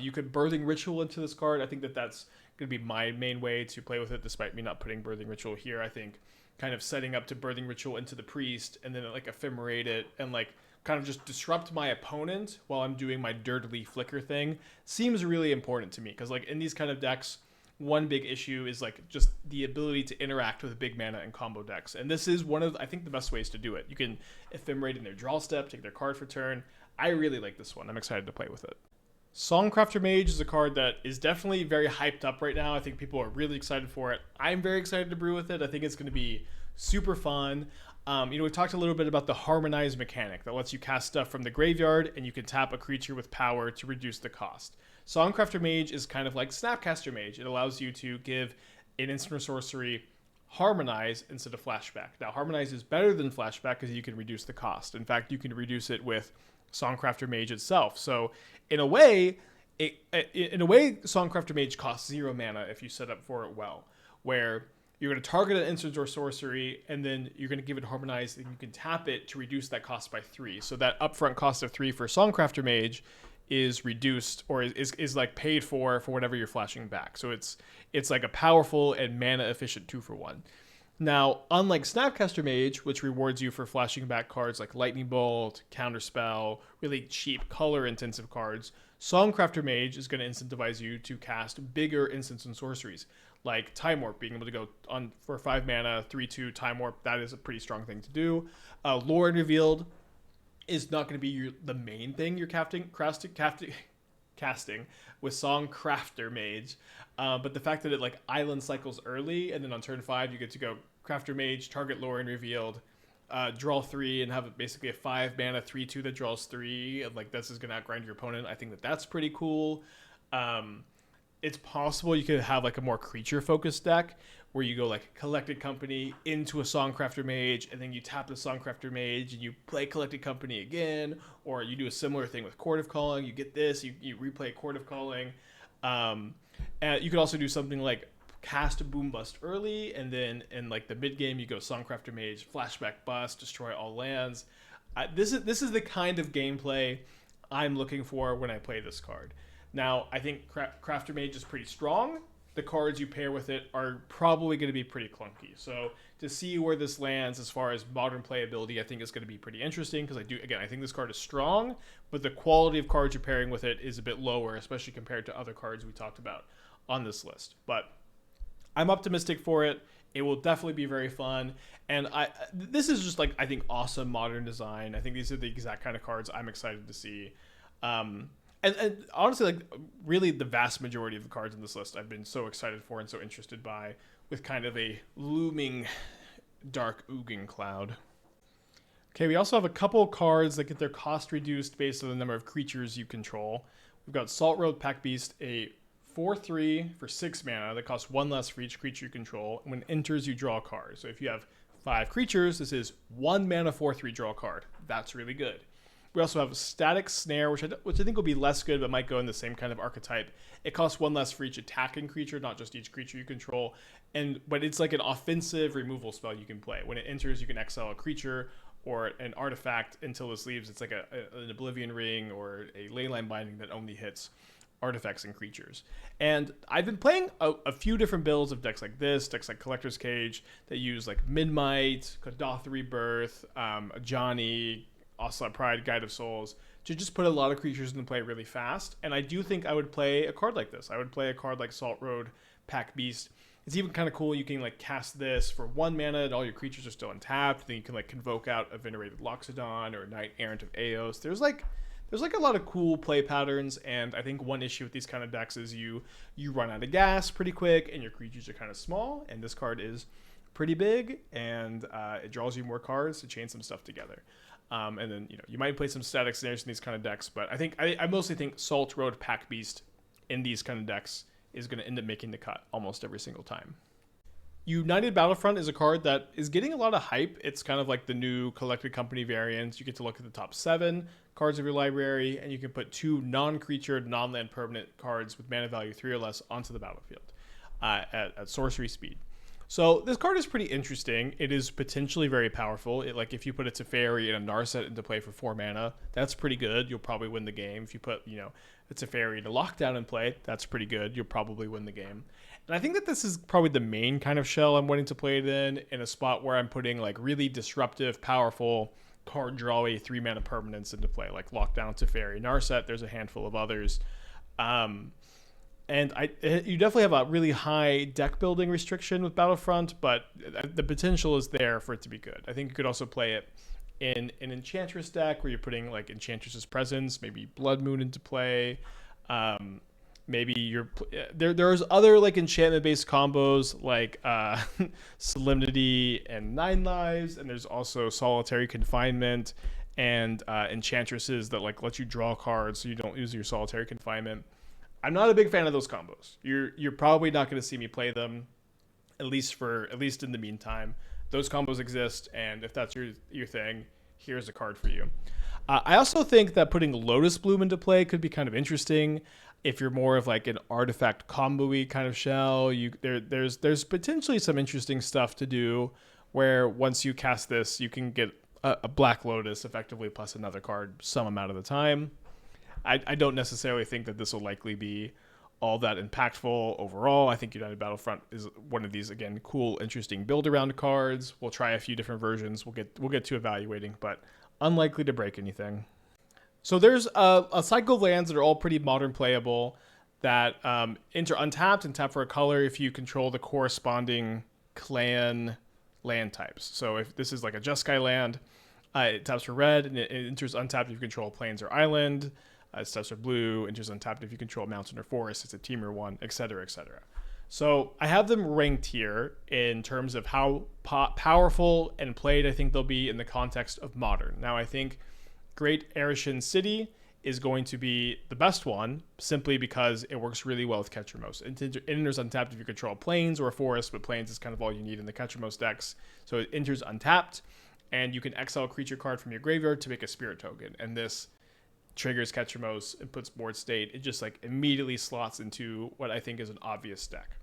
You could Birthing Ritual into this card. I think that's going to be my main way to play with it, despite me not putting Birthing Ritual here. I think kind of setting up to Birthing Ritual into the Priest and then like ephemerate it and like kind of just disrupt my opponent while I'm doing my Dirtily Flicker thing seems really important to me, because like in these kind of decks, one big issue is like just the ability to interact with big mana and combo decks. And this is one of, I think, the best ways to do it. You can ephemerate in their draw step, take their card for turn. I really like this one. I'm excited to play with it. Songcrafter Mage is a card that is definitely very hyped up right now. I think people are really excited for it. I'm very excited to brew with it. I think it's going to be super fun. We talked a little bit about the Harmonize mechanic that lets you cast stuff from the graveyard and you can tap a creature with power to reduce the cost. Songcrafter Mage is kind of like Snapcaster Mage. It allows you to give an instant or sorcery Harmonize instead of Flashback. Now, Harmonize is better than Flashback because you can reduce the cost. In fact, you can reduce it with Songcrafter Mage itself. So, in a way, Songcrafter Mage costs 0 mana if you set up for it well, where you're going to target an instant or sorcery, and then you're going to give it Harmonize, and you can tap it to reduce that cost by 3. So that upfront cost of 3 for Songcrafter Mage is reduced, or is like paid for whatever you're flashing back. So it's like a powerful and mana efficient 2-for-1. Now, unlike Snapcaster Mage, which rewards you for flashing back cards like Lightning Bolt, Counterspell, really cheap color intensive cards, Songcrafter Mage is going to incentivize you to cast bigger instants and sorceries, like Time Warp, being able to go on for 5 mana, 3/2 Time Warp. That is a pretty strong thing to do. Lore Unrevealed is not going to be the main thing you're casting with Songcrafter Mage, but the fact that it like island cycles early, and then on turn 5 you get to go Crafter Mage, target Lore Unrevealed, draw 3, and have basically a 5 mana 3/2 that draws 3, and like this is going to outgrind your opponent. I think that's pretty cool. It's possible you could have like a more creature focused deck where you go like Collected Company into a Songcrafter Mage, and then you tap the Songcrafter Mage and you play Collected Company again, or you do a similar thing with Court of Calling. You get this, you replay Court of Calling. And you could also do something like cast a Boom Bust early, and then in like the mid game you go Songcrafter Mage, Flashback Bust, destroy all lands. This is the kind of gameplay I'm looking for when I play this card. Now, I think Crafter Mage is pretty strong. The cards you pair with it are probably going to be pretty clunky. So to see where this lands as far as modern playability, I think is going to be pretty interesting, because I think this card is strong, but the quality of cards you're pairing with it is a bit lower, especially compared to other cards we talked about on this list. But I'm optimistic for it. It will definitely be very fun. And this is just like, I think, awesome modern design. I think these are the exact kind of cards I'm excited to see. And honestly, like really the vast majority of the cards in this list I've been so excited for and so interested by, with kind of a looming dark Ugin cloud. Okay, we also have a couple cards that get their cost reduced based on the number of creatures you control. We've got Salt Road Pack Beast, a 4/3 for 6 mana that costs 1 less for each creature you control. And when it enters, you draw a card. So if you have 5 creatures, this is 1 mana 4/3 draw a card. That's really good. We also have Static Snare, which I think will be less good, but might go in the same kind of archetype. It costs 1 less for each attacking creature, not just each creature you control. But it's like an offensive removal spell you can play. When it enters, you can exile a creature or an artifact until this leaves. It's like an Oblivion Ring or a Leyline Binding that only hits artifacts and creatures. And I've been playing a few different builds of decks like this, decks like Collector's Cage, that use like Midnight, Kadath Rebirth, Ajani, Ocelot Pride, Guide of Souls, to just put a lot of creatures into play really fast. And I do think I would play a card like this. I would play a card like Salt Road Pack Beast, It's even kind of cool. You can like cast this for 1 mana, and all your creatures are still untapped. Then you can like convoke out a Venerated Loxodon or a Knight Errant of Eos. There's a lot of cool play patterns, and I think one issue with these kind of decks is you run out of gas pretty quick, and your creatures are kind of small. And this card is pretty big, and it draws you more cards to chain some stuff together. And then you might play some static snares in these kind of decks, but I mostly think Salt Road Pack Beast in these kind of decks is going to end up making the cut almost every single time. United Battlefront is a card that is getting a lot of hype. It's kind of like the new Collected Company variant. You get to look at the top 7 cards of your library, and you can put 2 non-creature, non-land permanent cards with mana value 3 or less onto the battlefield at sorcery speed. So this card is pretty interesting. It is potentially very powerful. Like if you put a Teferi and a Narset into play for 4 mana, that's pretty good. You'll probably win the game. If you put a Teferi and a Lockdown in play, that's pretty good. You'll probably win the game. And I think that this is probably the main kind of shell I'm wanting to play it in a spot where I'm putting like really disruptive, powerful card drawy 3 mana permanents into play, like Lockdown, Teferi, Narset. There's a handful of others. And you definitely have a really high deck building restriction with Battlefront, but the potential is there for it to be good. I think you could also play it in an Enchantress deck where you're putting like Enchantress's Presence, maybe Blood Moon into play. Maybe there's other like enchantment based combos like Solemnity and 9 Lives, and there's also Solitary Confinement and Enchantresses that like let you draw cards so you don't use your Solitary Confinement. I'm not a big fan of those combos. You're probably not going to see me play them, at least in the meantime. Those combos exist, and if that's your thing, here's a card for you. I also think that putting Lotus Bloom into play could be kind of interesting. If you're more of like an artifact combo-y kind of shell, there's potentially some interesting stuff to do where once you cast this, you can get a Black Lotus effectively plus another card some amount of the time. I don't necessarily think that this will likely be all that impactful overall. I think United Battlefront is one of these, again, cool, interesting build-around cards. We'll try a few different versions. We'll get to evaluating, but unlikely to break anything. So there's a cycle of lands that are all pretty modern playable that enter untapped and tap for a color if you control the corresponding clan land types. So if this is like a Jeskai land, it taps for red, and it enters untapped if you control plains or island. It taps for blue, enters untapped if you control mountain or forest. It's a Temur one, etc., etc. So I have them ranked here in terms of how powerful and played I think they'll be in the context of modern. Now I think Great Arishan City is going to be the best one simply because it works really well with Ketramos. It enters untapped if you control plains or forest, but plains is kind of all you need in the Ketramos decks. So it enters untapped, and you can exile a creature card from your graveyard to make a spirit token. And this triggers Ketramos and puts board state. It just like immediately slots into what I think is an obvious deck.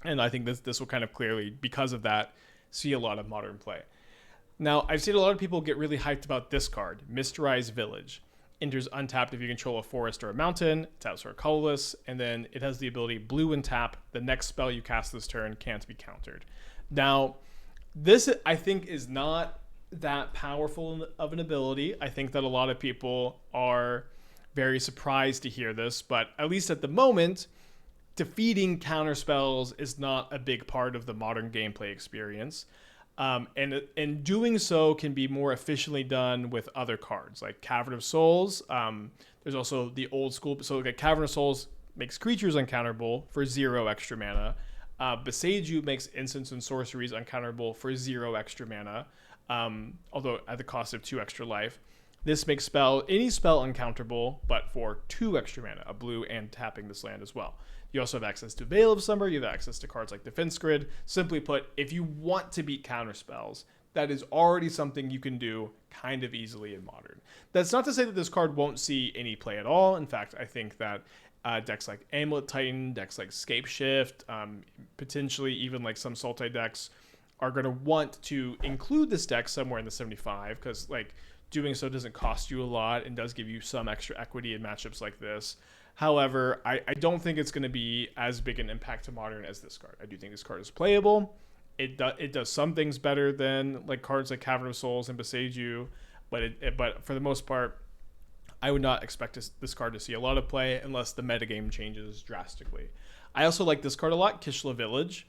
And I think this will kind of clearly, because of that, see a lot of modern play. Now, I've seen a lot of people get really hyped about this card, Mysterize Village. Enters untapped if you control a forest or a mountain, taps for a colorless, and then it has the ability blue and tap. The next spell you cast this turn can't be countered. Now, this I think is not that powerful of an ability. I think that a lot of people are very surprised to hear this, but at least at the moment, defeating counterspells is not a big part of the modern gameplay experience. And doing so can be more efficiently done with other cards like Cavern of Souls. There's also the old school. So like Cavern of Souls makes creatures uncounterable for 0 extra mana. Beseiju makes instants and sorceries uncounterable for 0 extra mana, although at the cost of 2 extra life. This makes any spell uncounterable, but for 2 extra mana, a blue, and tapping this land as well. You also have access to Veil of Summer. You have access to cards like Defense Grid. Simply put, if you want to beat counterspells, that is already something you can do kind of easily in Modern. That's not to say that this card won't see any play at all. In fact, I think that decks like Amulet Titan, decks like Scape Shift, potentially even like some Sultai decks are going to want to include this deck somewhere in the 75 because like doing so doesn't cost you a lot and does give you some extra equity in matchups like this. However, I don't think it's going to be as big an impact to Modern as this card. I do think this card is playable. It does some things better than like cards like Cavern of Souls and Beseiju, but for the most part, I would not expect this card to see a lot of play unless the metagame changes drastically. I also like this card a lot, Kishla Village.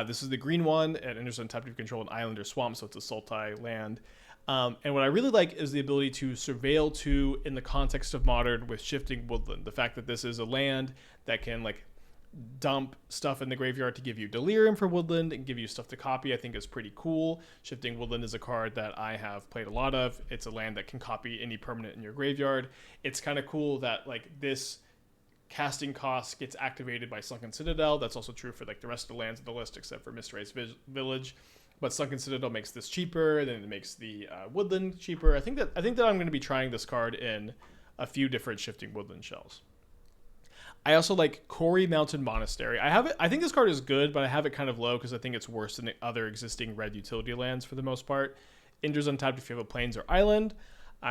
This is the green one, and enters untapped if you control an island or swamp, so it's a Sultai land. And what I really like is the ability to surveil 2 in the context of Modern with Shifting Woodland. The fact that this is a land that can like dump stuff in the graveyard to give you Delirium for Woodland and give you stuff to copy, I think is pretty cool. Shifting Woodland is a card that I have played a lot of. It's a land that can copy any permanent in your graveyard. It's kind of cool that like this casting cost gets activated by Sunken Citadel. That's also true for like the rest of the lands of the list except for Mistwraith's Village. But Sunken Citadel makes this cheaper, then it makes the Woodland cheaper. I think that I'm going to be trying this card in a few different Shifting Woodland shells. I also like Quarry Mountain Monastery. I think this card is good, but I have it kind of low because I think it's worse than the other existing red utility lands for the most part. Enters untapped if you have a plains or island.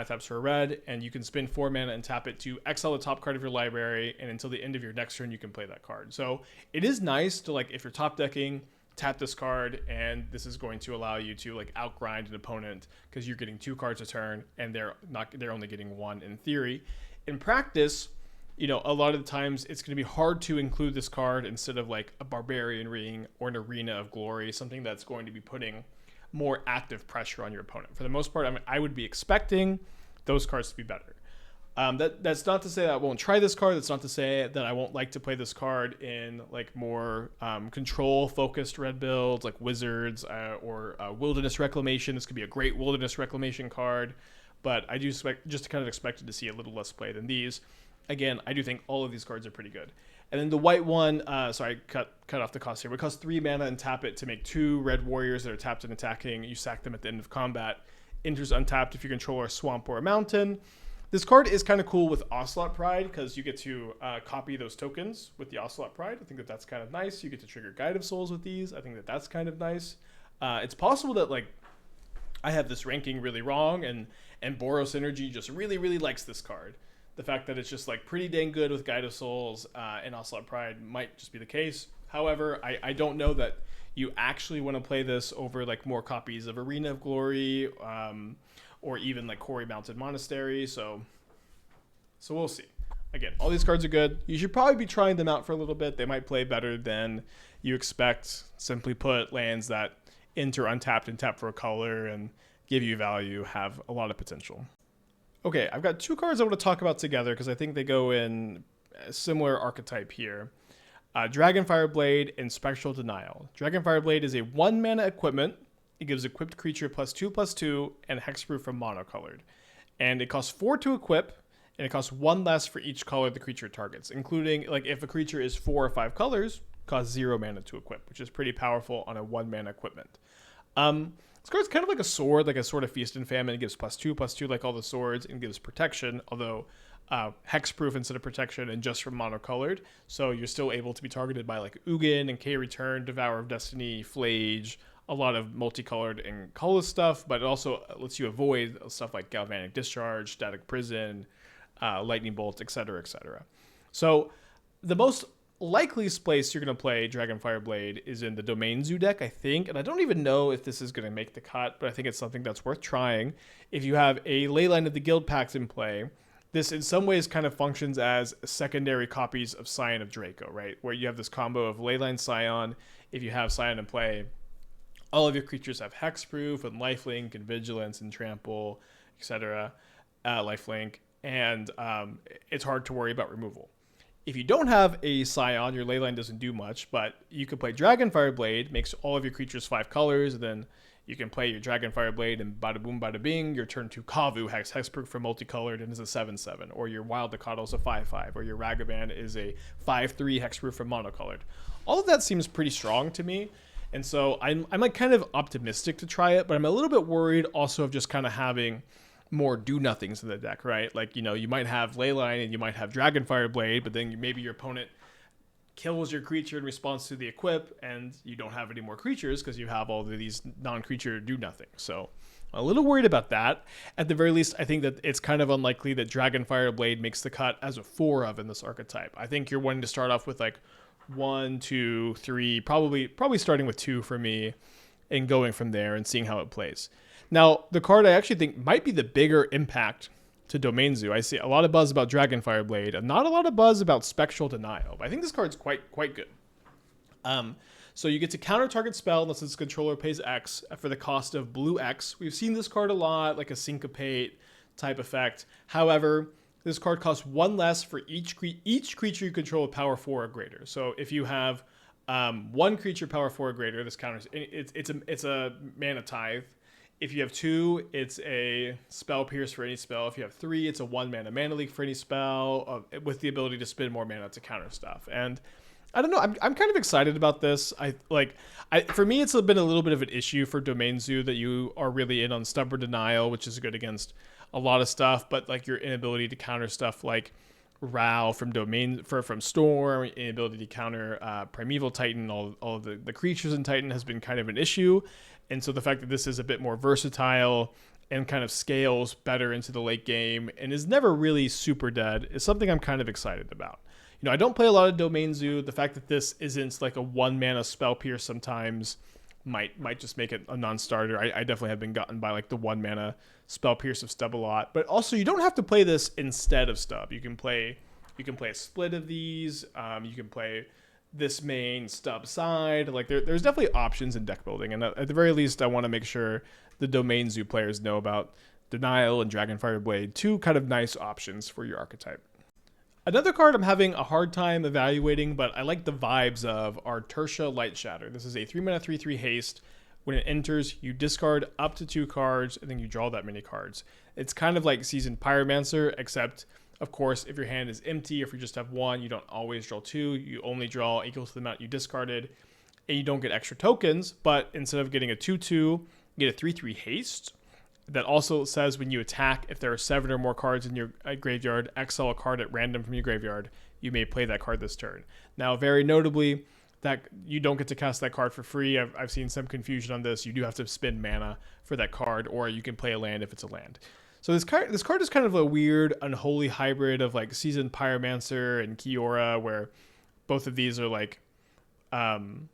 Taps for a red, and you can spend 4 mana and tap it to exile the top card of your library, and until the end of your next turn, you can play that card. So it is nice to, like, if you're top decking, tap this card, and this is going to allow you to, like, outgrind an opponent because you're getting 2 cards a turn, and they're only getting 1 in theory. In practice, you know, a lot of the times it's going to be hard to include this card instead of, like, a Barbarian Ring or an Arena of Glory, something that's going to be putting more active pressure on your opponent. For the most part, I would be expecting those cards to be better. That's not to say that I won't try this card. That's not to say that I won't like to play this card in like more control-focused red builds, like Wizards or Wilderness Reclamation. This could be a great Wilderness Reclamation card, but I do just kind of expected to see a little less play than these. Again, I do think all of these cards are pretty good. And then the white one, sorry, cut off the cost here. It costs 3 mana and tap it to make 2 red warriors that are tapped and attacking. You sack them at the end of combat. Enters untapped if you control a swamp or a mountain. This card is kind of cool with Ocelot Pride because you get to copy those tokens with the Ocelot Pride. I think that's kind of nice. You get to trigger Guide of Souls with these. I think that's kind of nice. It's possible that like I have this ranking really wrong and Boros Energy just really, really likes this card. The fact that it's just like pretty dang good with Guide of Souls and Ocelot Pride might just be the case. However, I don't know that you actually want to play this over like more copies of Arena of Glory or even like Quarry Mountain Monastery. So we'll see. Again, all these cards are good. You should probably be trying them out for a little bit. They might play better than you expect. Simply put, lands that enter untapped and tap for a color and give you value have a lot of potential. Okay, I've got 2 cards I want to talk about together because I think they go in a similar archetype here. Dragonfire Blade and Spectral Denial. Dragonfire Blade is a 1 mana equipment. It gives equipped creature +2/+2 and hexproof from monocolored. And it costs 4 to equip, and it costs 1 less for each color the creature targets, including like if a creature is 4 or 5 colors, costs 0 mana to equip, which is pretty powerful on a 1 mana equipment. This card's kind of like a sword, like a Sword of Feast and Famine. It gives +2/+2 like all the swords, and gives protection, although hexproof instead of protection and just from monocolored. So you're still able to be targeted by like Ugin and K-Return, Devour of Destiny, Flage, a lot of multicolored and colorless stuff, but it also lets you avoid stuff like Galvanic Discharge, Static Prison, Lightning Bolt, etc., etc. So the most likeliest place you're going to play Dragonfire Blade is in the Domain Zoo deck, I think. And I don't even know if this is going to make the cut, but I think it's something that's worth trying. If you have a Leyline of the Guild Pacts in play, this in some ways kind of functions as secondary copies of Scion of Draco, right? Where you have this combo of Leyline Scion. If you have Scion in play, all of your creatures have hexproof and lifelink and vigilance and trample, etc. Lifelink, and it's hard to worry about removal. If you don't have a Scion, your Leyline doesn't do much, but you could play Dragonfire Blade, makes all of your creatures 5 colors, and then you can play your Dragonfire Blade and bada boom bada bing, your turn 2 Kavu hexproof for multicolored and is a 7/7, or your Wild Decadal is a 5/5, or your Ragavan is a 5/3 hexproof for monocolored. All of that seems pretty strong to me, and so I'm like kind of optimistic to try it, but I'm a little bit worried also of just kind of having more do-nothings in the deck, right? Like, you know, you might have Leyline and you might have Dragonfire Blade, but then maybe your opponent kills your creature in response to the equip, and you don't have any more creatures because you have all of these non-creature do-nothing. So I'm a little worried about that. At the very least, I think that it's kind of unlikely that Dragonfire Blade makes the cut as a 4 of in this archetype. I think you're wanting to start off with like 1, 2, 3, probably starting with 2 for me and going from there and seeing how it plays. Now, the card I actually think might be the bigger impact to Domain Zoo. I see a lot of buzz about Dragonfire Blade and not a lot of buzz about Spectral Denial. But I think this card's quite good. So you get to counter target spell unless its controller pays X for the cost of blue X. We've seen this card a lot, like a Syncopate type effect. However, this card costs 1 less for each creature you control with power 4 or greater. So if you have 1 creature power 4 or greater, this counters. It's a mana tithe. If you have 2, it's a spell pierce for any spell. If you have 3, it's a 1 mana leak for any spell with the ability to spend more mana to counter stuff. And I don't know. I'm kind of excited about this. For me, it's been a little bit of an issue for Domain Zoo that you are really in on Stubborn Denial, which is good against a lot of stuff, but like your inability to counter stuff like Ral from Storm, inability to counter Primeval Titan, all of the creatures in Titan has been kind of an issue. And so the fact that this is a bit more versatile and kind of scales better into the late game and is never really super dead is something I'm kind of excited about. I don't play a lot of Domain Zoo. The fact that this isn't like a 1 mana spell pierce sometimes might just make it a non-starter. I definitely have been gotten by like the 1 mana spell pierce of Stub a lot. But also you don't have to play this instead of Stub. You can play a split of these. You can play this main Stub side. Like there's definitely options in deck building. And at the very least, I want to make sure the Domain Zoo players know about Denial and Dragonfire Blade, 2 kind of nice options for your archetype. Another card I'm having a hard time evaluating, but I like the vibes of, are Tertia Light Shatter. This is a 3 mana 3/3 haste. When it enters, you discard up to 2 cards, and then you draw that many cards. It's kind of like Seasoned Pyromancer, except, of course, if your hand is empty, if you just have 1, you don't always draw 2. You only draw equal to the amount you discarded, and you don't get extra tokens, but instead of getting a 2/2, you get a 3/3 haste. That also says when you attack, if there are 7 or more cards in your graveyard, exile a card at random from your graveyard. You may play that card this turn. Now, very notably, that you don't get to cast that card for free. I've seen some confusion on this. You do have to spend mana for that card, or you can play a land if it's a land. So this card is kind of a weird, unholy hybrid of like Seasoned Pyromancer and Kiora, where both of these are like 7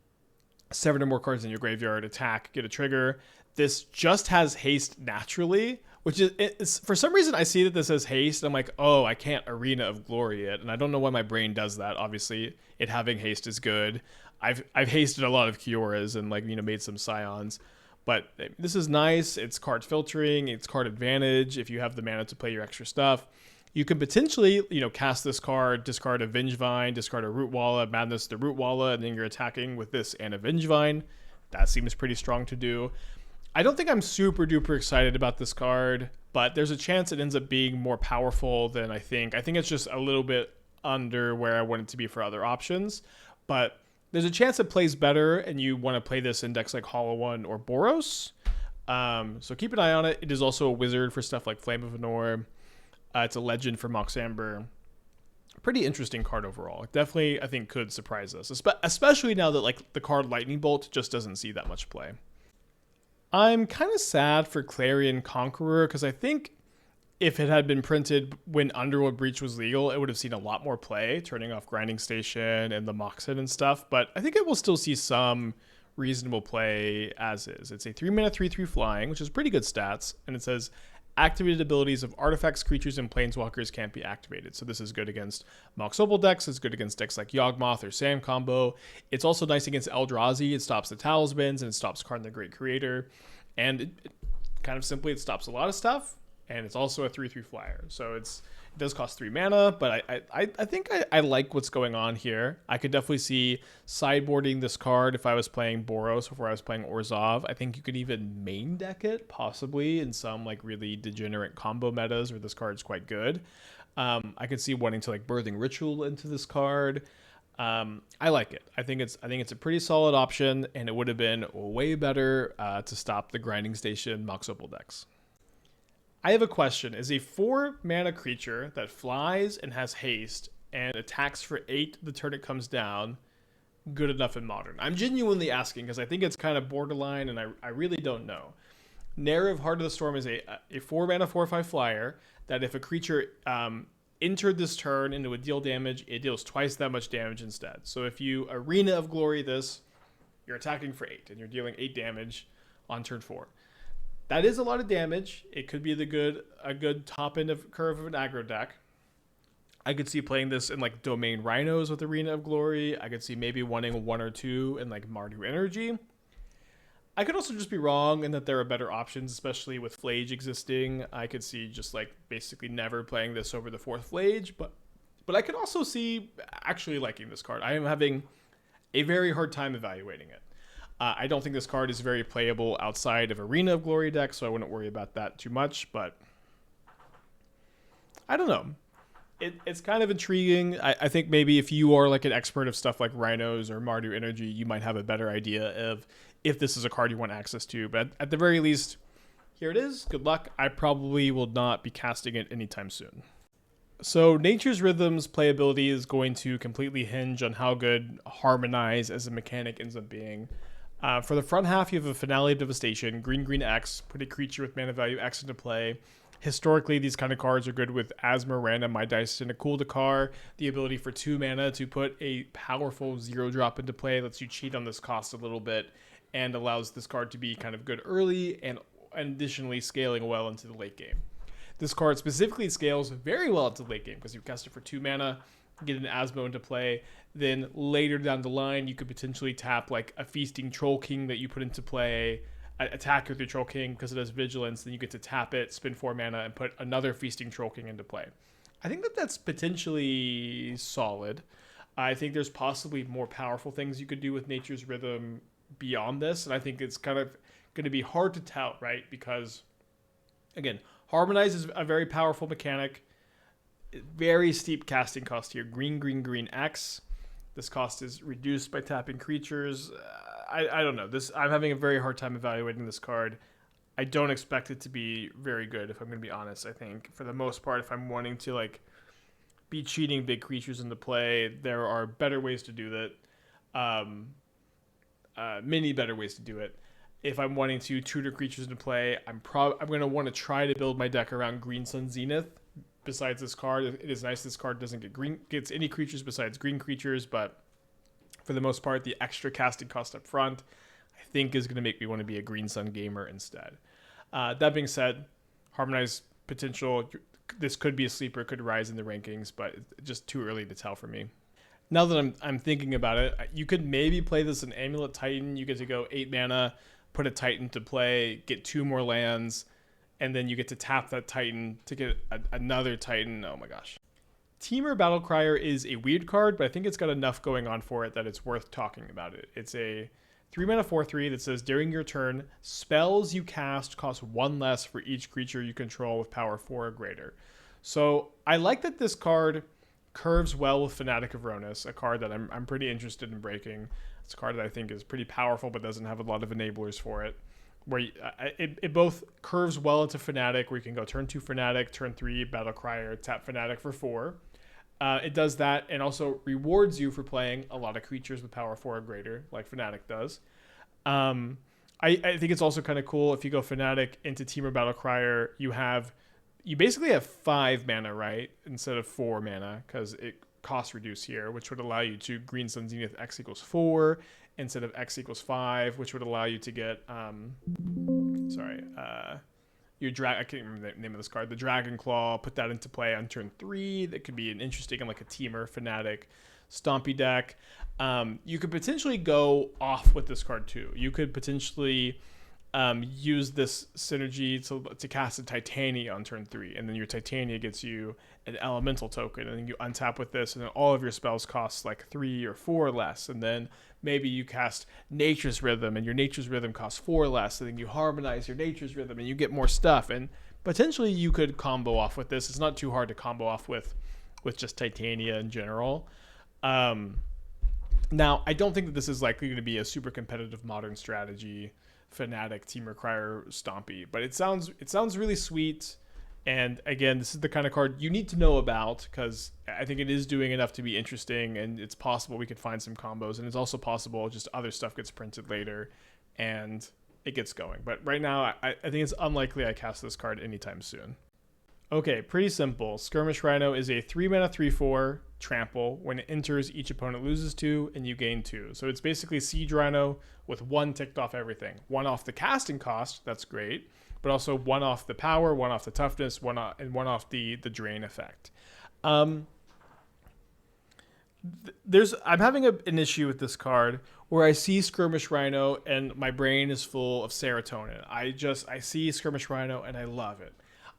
or more cards in your graveyard, attack, get a trigger. This just has haste naturally, which is for some reason I see that this has haste. I'm like, oh, I can't Arena of Glory it, and I don't know why my brain does that. Obviously, it having haste is good. I've hasted a lot of Kioras and made some Scions, but this is nice. It's card filtering, it's card advantage. If you have the mana to play your extra stuff, you can potentially cast this card, discard a Vengevine, discard a Rootwalla, Madness the Rootwalla, and then you're attacking with this and a Vengevine. That seems pretty strong to do. I don't think I'm super duper excited about this card, but there's a chance it ends up being more powerful than I think. I think it's just a little bit under where I want it to be for other options, but there's a chance it plays better and you want to play this in decks like Hollow One or Boros. So keep an eye on it. It is also a wizard for stuff like Flame of Anor. It's a legend for Mox Amber. Pretty interesting card overall. Definitely, I think, could surprise us, especially now that the card Lightning Bolt just doesn't see that much play. I'm kind of sad for Clarion Conqueror because I think if it had been printed when Underworld Breach was legal, it would have seen a lot more play, turning off Grinding Station and the Moxen and stuff. But I think it will still see some reasonable play as is. It's a 3 mana 3/3 flying, which is pretty good stats. And it says activated abilities of artifacts, creatures, and planeswalkers can't be activated. So this is good against Mox Opal decks. It's good against decks like Yawgmoth or Sam Combo. It's also nice against Eldrazi. It stops the Talismans and it stops Karn the Great Creator. And it kind of simply, it stops a lot of stuff. And it's also a 3/3 flyer. So it does cost 3 mana, but I think I like what's going on here. I could definitely see sideboarding this card if I was playing Boros before I was playing Orzhov. I think you could even main deck it, possibly, in some really degenerate combo metas where this card's quite good. I could see wanting to Birthing Ritual into this card. I like it. I think it's a pretty solid option, and it would have been way better to stop the Grinding Station Mox Opal decks. I have a question. Is a 4 mana creature that flies and has haste and attacks for 8 the turn it comes down good enough in Modern? I'm genuinely asking because I think it's kind of borderline and I really don't know. Narrative Heart of the Storm is a 4 mana 4/5 flyer that if a creature entered this turn and it would deal damage, it deals twice that much damage instead. So if you Arena of Glory this, you're attacking for 8 and you're dealing 8 damage on turn 4. That is a lot of damage. It could be a good top end of curve of an aggro deck. I could see playing this in like Domain Rhinos with Arena of Glory. I could see maybe wanting one or two in like Mardu Energy. I could also just be wrong in that there are better options, especially with Flage existing. I could see just like basically never playing this over the fourth Flage, but I could also see actually liking this card. I am having a very hard time evaluating it. I don't think this card is very playable outside of Arena of Glory deck, so I wouldn't worry about that too much, but I don't know. It's kind of intriguing. I think maybe if you are like an expert of stuff like Rhinos or Mardu Energy, you might have a better idea of if this is a card you want access to. But at the very least, here it is. Good luck. I probably will not be casting it anytime soon. So Nature's Rhythm's playability is going to completely hinge on how good Harmonize as a mechanic ends up being. For the front half, you have a Finale of Devastation, green X, put a creature with mana value X into play. Historically, these kind of cards are good with Asma, Random, My Dice, and a Cool Dakar. The ability for 2 mana to put a powerful 0-drop into play lets you cheat on this cost a little bit and allows this card to be kind of good early and additionally scaling well into the late game. This card specifically scales very well into the late game because you cast it for 2 mana, get an Asmo into play. Then later down the line, you could potentially tap like a Feasting Troll King that you put into play, attack with your Troll King because it has Vigilance, then you get to tap it, spend 4 mana, and put another Feasting Troll King into play. I think that that's potentially solid. I think there's possibly more powerful things you could do with Nature's Rhythm beyond this, and I think it's kind of going to be hard to tout, right? Because, again, Harmonize is a very powerful mechanic. Very steep casting cost here. Green X. This cost is reduced by tapping creatures. I don't know. I'm having a very hard time evaluating this card. I don't expect it to be very good, if I'm going to be honest. I think, for the most part, if I'm wanting to like be cheating big creatures into play, there are better ways to do that. Many better ways to do it. If I'm wanting to tutor creatures into play, I'm going to want to try to build my deck around Green Sun Zenith. Besides this card, it is nice this card doesn't gets any creatures besides green creatures, but for the most part, the extra casting cost up front, I think, is going to make me want to be a Green Sun gamer instead. That being said, Harmonize potential, this could be a sleeper, could rise in the rankings, but it's just too early to tell for me. Now that I'm thinking about it, you could maybe play this in Amulet Titan. You get to go 8 mana, put a Titan to play, get 2 more lands, and then you get to tap that Titan to get another Titan. Oh my gosh. Temur Battlecrier is a weird card, but I think it's got enough going on for it that it's worth talking about it. It's a 3 mana 4/3 that says during your turn, spells you cast cost 1 less for each creature you control with power 4 or greater. So I like that this card curves well with Fanatic of Ronus, a card that I'm pretty interested in breaking. It's a card that I think is pretty powerful but doesn't have a lot of enablers for it. Where it both curves well into Fanatic, where you can go turn 2 Fanatic, turn 3 Battlecrier, tap Fanatic for 4. It does that and also rewards you for playing a lot of creatures with power 4 or greater, like Fanatic does. I think it's also kind of cool if you go Fanatic into Temur Battlecrier, you basically have 5 mana, right? Instead of 4 mana, because it cost reduce here, which would allow you to Green Sun Zenith X equals 4 instead of X equals 5, which would allow you to get I can't remember the name of this card, the Dragon Claw, put that into play on turn 3. That could be an interesting, like a Temur Fanatic Stompy deck. You could potentially go off with this card too. You could potentially use this synergy to cast a Titania on turn 3, and then your Titania gets you an elemental token, and then you untap with this, and then all of your spells cost like 3 or 4 less, and then maybe you cast Nature's Rhythm, and your Nature's Rhythm costs 4 less, and then you harmonize your Nature's Rhythm, and you get more stuff, and potentially you could combo off with this. It's not too hard to combo off with just Titania in general. Now, I don't think that this is likely going to be a super competitive Modern strategy Fanatic Temur Crier Stompy, but it sounds really sweet. And again, this is the kind of card you need to know about, because I think it is doing enough to be interesting, and it's possible we could find some combos, and it's also possible just other stuff gets printed later and it gets going. But right now, I think it's unlikely I cast this card anytime soon. Okay, pretty simple. Skirmish Rhino is a 3 mana 3/4 trample. When it enters, each opponent loses 2 and you gain 2. So it's basically Siege Rhino with 1 ticked off everything. 1 off the casting cost, that's great. but also one off the power, one off the toughness, and one off the drain effect. I'm having an issue with this card where I see Skirmish Rhino and my brain is full of serotonin. I see Skirmish Rhino and I love it.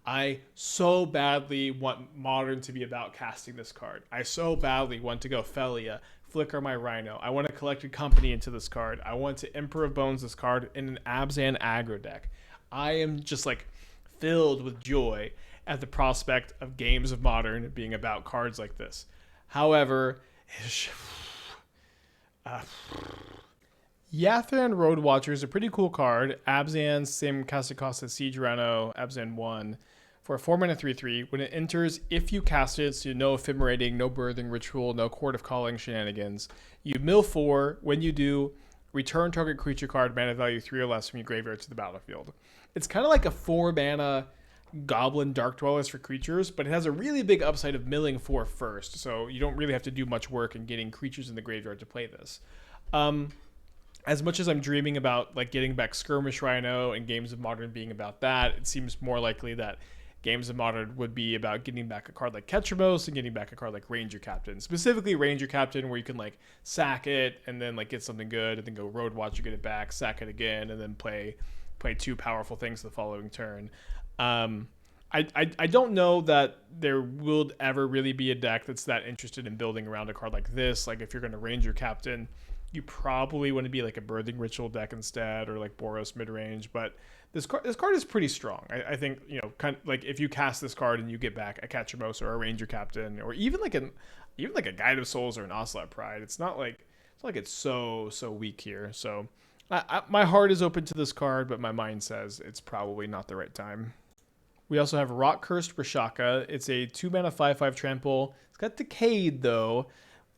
I so badly want Modern to be about casting this card. I so badly want to go Felia, Flicker my Rhino. I want to collect a company into this card. I want to Emperor of Bones this card in an Abzan aggro deck. I am just like filled with joy at the prospect of games of Modern being about cards like this. However, Yathran Roadwatcher is a pretty cool card. Abzan, same cast cost as Siege Rhino, Abzan 1. For a 4-mana 3/3, when it enters, if you cast it, so no Ephemerating, no Birthing Ritual, no Court of Calling shenanigans, you mill 4. When you do, return target creature card mana value 3 or less from your graveyard to the battlefield. It's kind of like a 4-mana Goblin Dark Dwellers for creatures, but it has a really big upside of milling 4 first, so you don't really have to do much work in getting creatures in the graveyard to play this. As much as I'm dreaming about like getting back Skirmish Rhino and Games of Modern being about that, it seems more likely that Games of Modern would be about getting back a card like Ketramos and getting back a card like Ranger Captain. Specifically Ranger Captain, where you can like sack it and then like get something good and then go Road Watcher, get it back, sack it again, and then play 2 powerful things the following turn. I don't know that there will ever really be a deck that's that interested in building around a card like this. Like if you're going to Ranger Captain, you probably want to be like a Birthing Ritual deck instead, or like Boros midrange. But this card is pretty strong. I think, you know, kind of like if you cast this card and you get back a Ketramos or a Ranger Captain, or even like a Guide of Souls or an Ocelot Pride, it's not like it's so weak here. So my heart is open to this card, but my mind says it's probably not the right time. We also have Rock Cursed Rashaka. It's a 2-mana 5/5 trample. It's got Decayed though.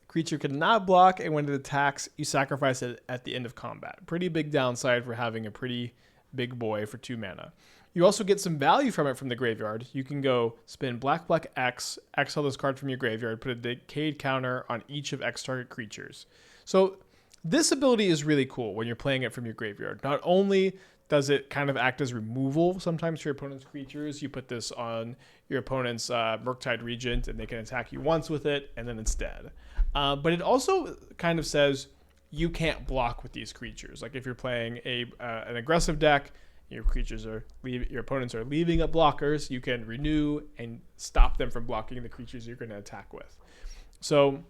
Creature cannot block, and when it attacks, you sacrifice it at the end of combat. Pretty big downside for having a pretty big boy for 2 mana. You also get some value from it from the graveyard. You can go spin black X, exile this card from your graveyard, put a Decayed counter on each of X target creatures. So this ability is really cool when you're playing it from your graveyard. Not only does it kind of act as removal sometimes for your opponent's creatures, you put this on your opponent's Murktide Regent and they can attack you once with it and then it's dead. But it also kind of says you can't block with these creatures. Like if you're playing an aggressive deck, your opponents are leaving up blockers, you can renew and stop them from blocking the creatures you're going to attack with. So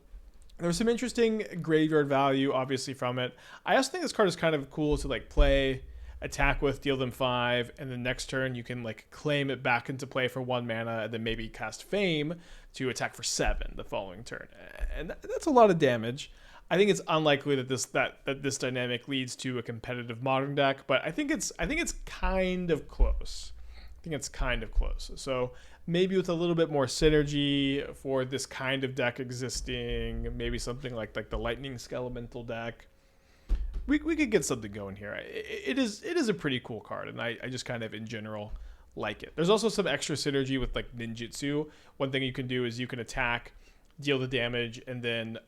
there's some interesting graveyard value obviously from it. I also think this card is kind of cool to like play, attack with, deal them 5, and the next turn you can like claim it back into play for 1 mana and then maybe cast Fame to attack for 7 the following turn. And that's a lot of damage. I think it's unlikely that this dynamic leads to a competitive Modern deck, but I think it's kind of close. So maybe with a little bit more synergy for this kind of deck existing, maybe something like the Lightning Skelemental deck, we could get something going here. It is a pretty cool card, and I just kind of in general like it. There's also some extra synergy with like ninjutsu. One thing you can do is you can attack, deal the damage, and then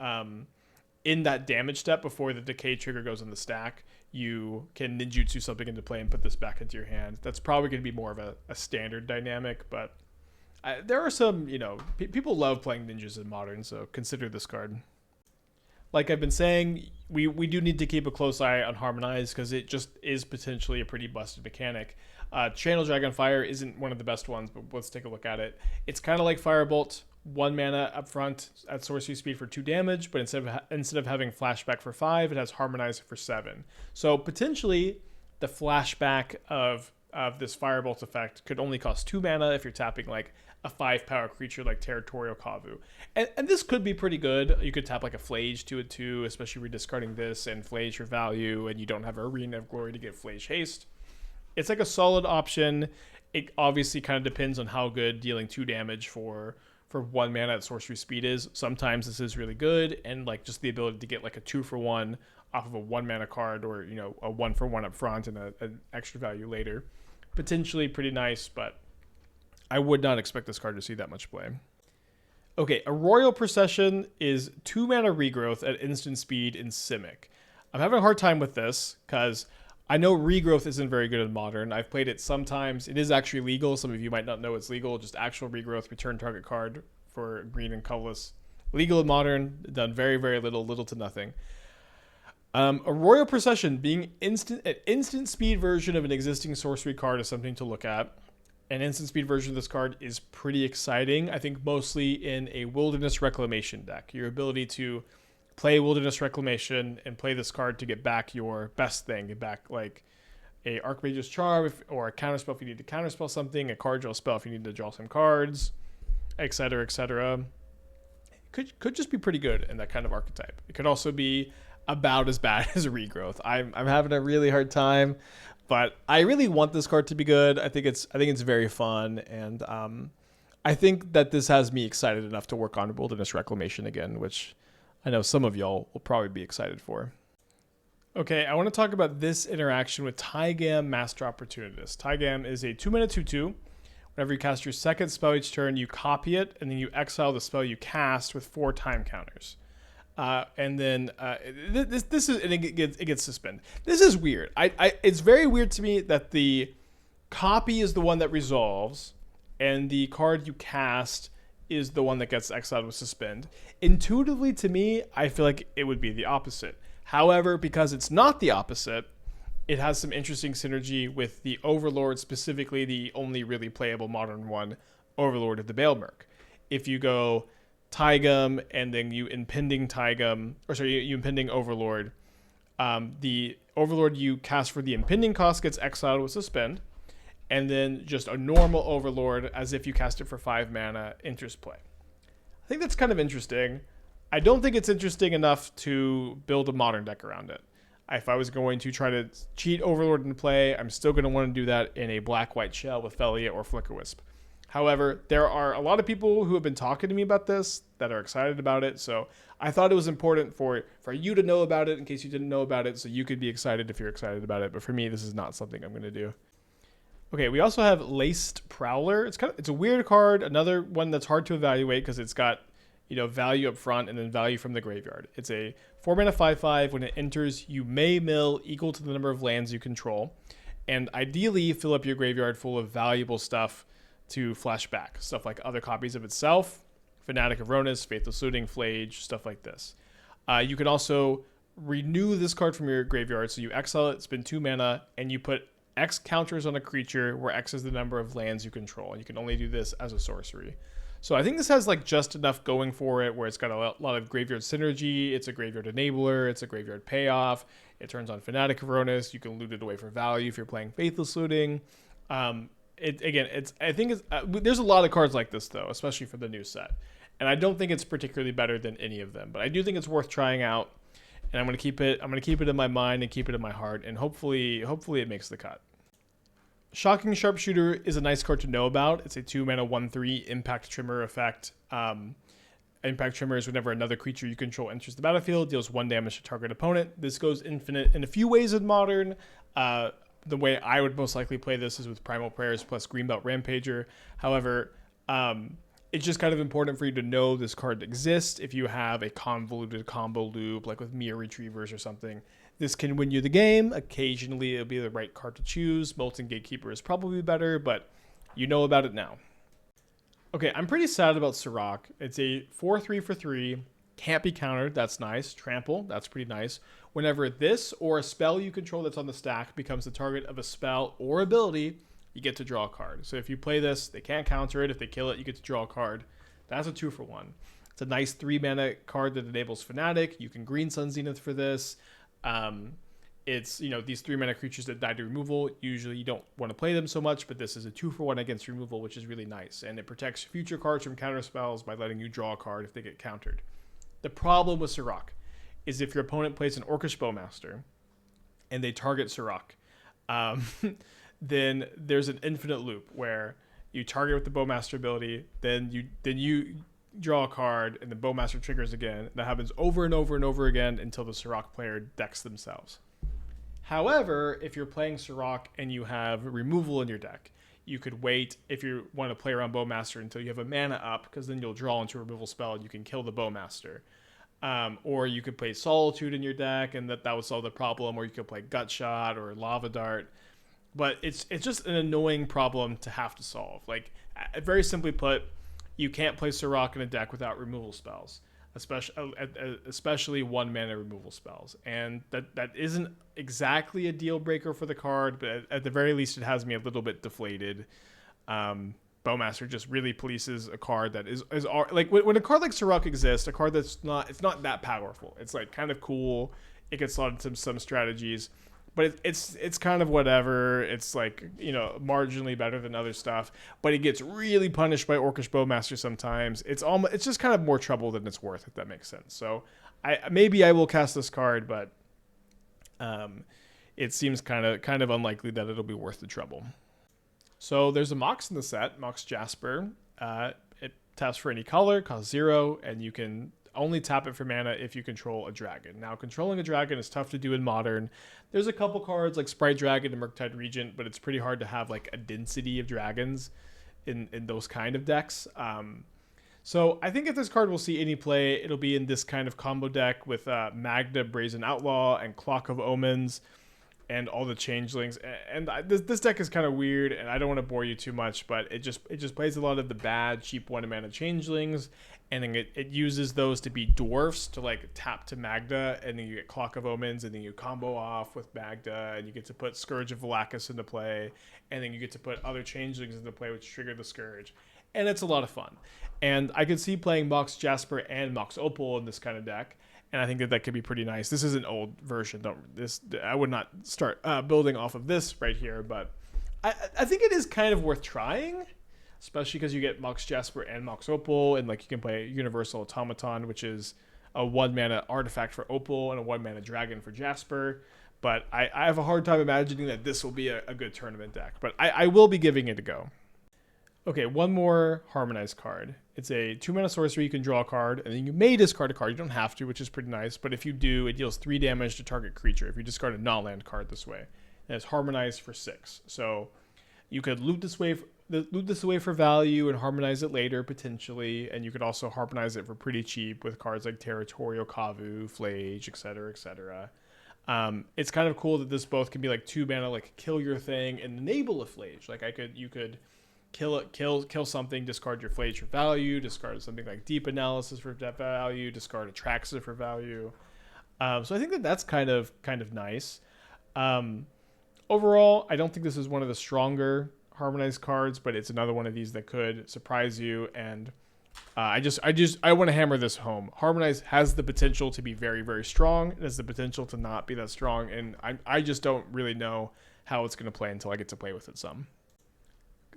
in that damage step before the decay trigger goes in the stack, you can ninjutsu something into play and put this back into your hand. That's probably going to be more of a standard dynamic, but there are some, people love playing ninjas in Modern, so consider this card. Like I've been saying, we do need to keep a close eye on Harmonize because it just is potentially a pretty busted mechanic. Channel Dragonfire isn't one of the best ones, but let's take a look at it. It's kind of like Firebolt, 1 mana up front at sorcery speed for 2 damage, but instead of having flashback for 5, it has Harmonize for 7. So potentially the flashback of this Firebolt effect could only cost 2 mana if you're tapping like a 5-power creature like Territorial Kavu. And this could be pretty good. You could tap like a Flage to it too, especially if you're discarding this and Flage your value and you don't have Arena of Glory to get Flage haste. It's like a solid option. It obviously kind of depends on how good dealing 2 damage for 1 mana at sorcery speed is. Sometimes this is really good, and like just the ability to get like a 2-for-1 off of a 1 mana card, or a 1-for-1 up front and an extra value later. Potentially pretty nice, but I would not expect this card to see that much play. Okay, a Royal Procession is 2 mana regrowth at instant speed in Simic. I'm having a hard time with this because I know regrowth isn't very good in modern. I've played it sometimes. It is actually legal. Some of you might not know it's legal. Just actual regrowth, return target card for green and colorless. Legal in modern, done very, very little, little to nothing. A Royal Procession being an instant speed version of an existing sorcery card is something to look at. An instant speed version of this card is pretty exciting. I think mostly in a Wilderness Reclamation deck. Your ability to play Wilderness Reclamation and play this card to get back your best thing, get back like a Archmage's Charm or a counterspell if you need to counterspell something, a card draw spell if you need to draw some cards, etc., etc. Could just be pretty good in that kind of archetype. It could also be about as bad as a regrowth. I'm having a really hard time, but I really want this card to be good. I think it's very fun, and I think that this has me excited enough to work on Wilderness Reclamation again, which I know some of y'all will probably be excited for. Okay, I want to talk about this interaction with Tygam Master Opportunist. Tygam is a 2-mana 2/2. Whenever you cast your second spell each turn, you copy it, and then you exile the spell you cast with 4 time counters. And then this is, and it gets suspended. This is weird. It's very weird to me that the copy is the one that resolves, and the card you cast is the one that gets exiled with suspend. Intuitively, to me, I feel like it would be the opposite. However, because it's not the opposite, it has some interesting synergy with the Overlord, specifically the only really playable modern one, Overlord of the Baelmerk. If you go Tygam and then you impending Overlord, the Overlord you cast for the impending cost gets exiled with suspend, and then just a normal Overlord, as if you cast it for 5 mana, enters play. I think that's kind of interesting. I don't think it's interesting enough to build a modern deck around it. If I was going to try to cheat Overlord in play, I'm still going to want to do that in a black-white shell with Felia or Flickerwisp. However, there are a lot of people who have been talking to me about this that are excited about it, so I thought it was important for you to know about it in case you didn't know about it, so you could be excited if you're excited about it. But for me, this is not something I'm going to do. Okay, we also have Laced Prowler. It's a weird card, another one that's hard to evaluate because it's got value up front and then value from the graveyard. It's a 4-mana 5/5. When it enters, you may mill equal to the number of lands you control, and ideally fill up your graveyard full of valuable stuff to flash back. Stuff like other copies of itself, Fanatic of Ronus, Faithless Looting, Flage, stuff like this. You can also renew this card from your graveyard, so you exile it, spend 2 mana, and you put X counters on a creature where X is the number of lands you control. And you can only do this as a sorcery. So I think this has just enough going for it where it's got a lot of graveyard synergy. It's a graveyard enabler. It's a graveyard payoff. It turns on Fanatic of Ronus. You can loot it away for value if you're playing Faithless Looting. There's a lot of cards like this though, especially for the new set. And I don't think it's particularly better than any of them, but I do think it's worth trying out. And I'm going to keep it in my mind and keep it in my heart, and hopefully it makes the cut. Shocking Sharpshooter is a nice card to know about. It's a 2-mana 1/3 Impact Trimmer effect. Impact Trimmer is whenever another creature you control enters the battlefield, deals 1 damage to target opponent. This goes infinite in a few ways in Modern. The way I would most likely play this is with Primal Prayers plus Greenbelt Rampager. However, it's just kind of important for you to know this card exists. If you have a convoluted combo loop, like with Mia Retrievers or something, this can win you the game. Occasionally, it'll be the right card to choose. Molten Gatekeeper is probably better, but you know about it now. Okay, I'm pretty sad about Sirach. It's a 4/3 for 3. Can't be countered. That's nice. Trample. That's pretty nice. Whenever this or a spell you control that's on the stack becomes the target of a spell or ability, you get to draw a card. So if you play this, they can't counter it. If they kill it, you get to draw a card. That's a 2-for-1. It's a nice 3-mana card that enables Fanatic. You can Green Sun Zenith for this. It's, these 3-mana creatures that die to removal. Usually you don't want to play them so much, but this is a 2-for-1 against removal, which is really nice. And it protects future cards from counter spells by letting you draw a card if they get countered. The problem with Sirach is if your opponent plays an Orcish Bowmaster and they target Sirach, then there's an infinite loop where you target with the Bowmaster ability, then you draw a card, and the Bowmaster triggers again. That happens over and over and over again until the Sirach player decks themselves. However, if you're playing Sirach and you have removal in your deck, you could wait if you want to play around Bowmaster until you have a mana up, because then you'll draw into a removal spell and you can kill the Bowmaster. Or you could play Solitude in your deck, and that would solve the problem. Or you could play Gut Shot or Lava Dart. But it's just an annoying problem to have to solve. Like, very simply put, you can't play Sirach in a deck without removal spells, especially 1 mana removal spells, and that isn't exactly a deal breaker for the card, but at the very least, it has me a little bit deflated. Bowmaster just really polices a card that is like when a card like Sirach exists, a card that's not that powerful. It's like kind of cool. It gets slotted into some strategies, but it's kind of whatever. It's like, marginally better than other stuff, but it gets really punished by Orcish Bowmaster sometimes. It's just kind of more trouble than it's worth, if that makes sense. So maybe I will cast this card, but it seems kind of unlikely that it'll be worth the trouble. So there's a Mox in the set, Mox Jasper. It taps for any color, costs 0, and you can only tap it for mana if you control a dragon. Now, controlling a dragon is tough to do in Modern. There's a couple cards like Sprite Dragon and Murktide Regent, but it's pretty hard to have like a density of dragons in those kind of decks. So I think if this card will see any play, it'll be in this kind of combo deck with Magna, Brazen Outlaw, and Clock of Omens, and all the changelings. And this deck is kind of weird, and I don't want to bore you too much, but it just plays a lot of the bad, cheap 1-mana changelings, and then it uses those to be dwarfs to like tap to Magda, and then you get Clock of Omens, and then you combo off with Magda, and you get to put Scourge of Valakis into play, and then you get to put other changelings into play, which trigger the Scourge. And it's a lot of fun. And I could see playing Mox Jasper and Mox Opal in this kind of deck, and I think that could be pretty nice. This is an old version. I would not start building off of this right here, but I think it is kind of worth trying, especially because you get Mox Jasper and Mox Opal, and like you can play Universal Automaton, which is a 1-mana artifact for Opal and a 1-mana dragon for Jasper. But I have a hard time imagining that this will be a good tournament deck, but I will be giving it a go. Okay, one more Harmonized card. It's a 2-mana sorcery. You can draw a card, and then you may discard a card. You don't have to, which is pretty nice. But if you do, it deals 3 damage to target creature if you discard a non-land card this way. And it's Harmonized for 6. So you could loot this away for value and harmonize it later, potentially. And you could also harmonize it for pretty cheap with cards like Territorial Kavu, Flage, etc., etc. It's kind of cool that this both can be like 2-mana, like kill your thing and enable a Flage. Like you could kill something, discard your Flage for value, discard something like Deep Analysis for value, discard Atraxa for value. So I think that's kind of nice. Overall, I don't think this is one of the stronger Harmonized cards, but it's another one of these that could surprise you. And I want to hammer this home. Harmonized has the potential to be very, very strong. It has the potential to not be that strong, and I just don't really know how it's going to play until I get to play with it some.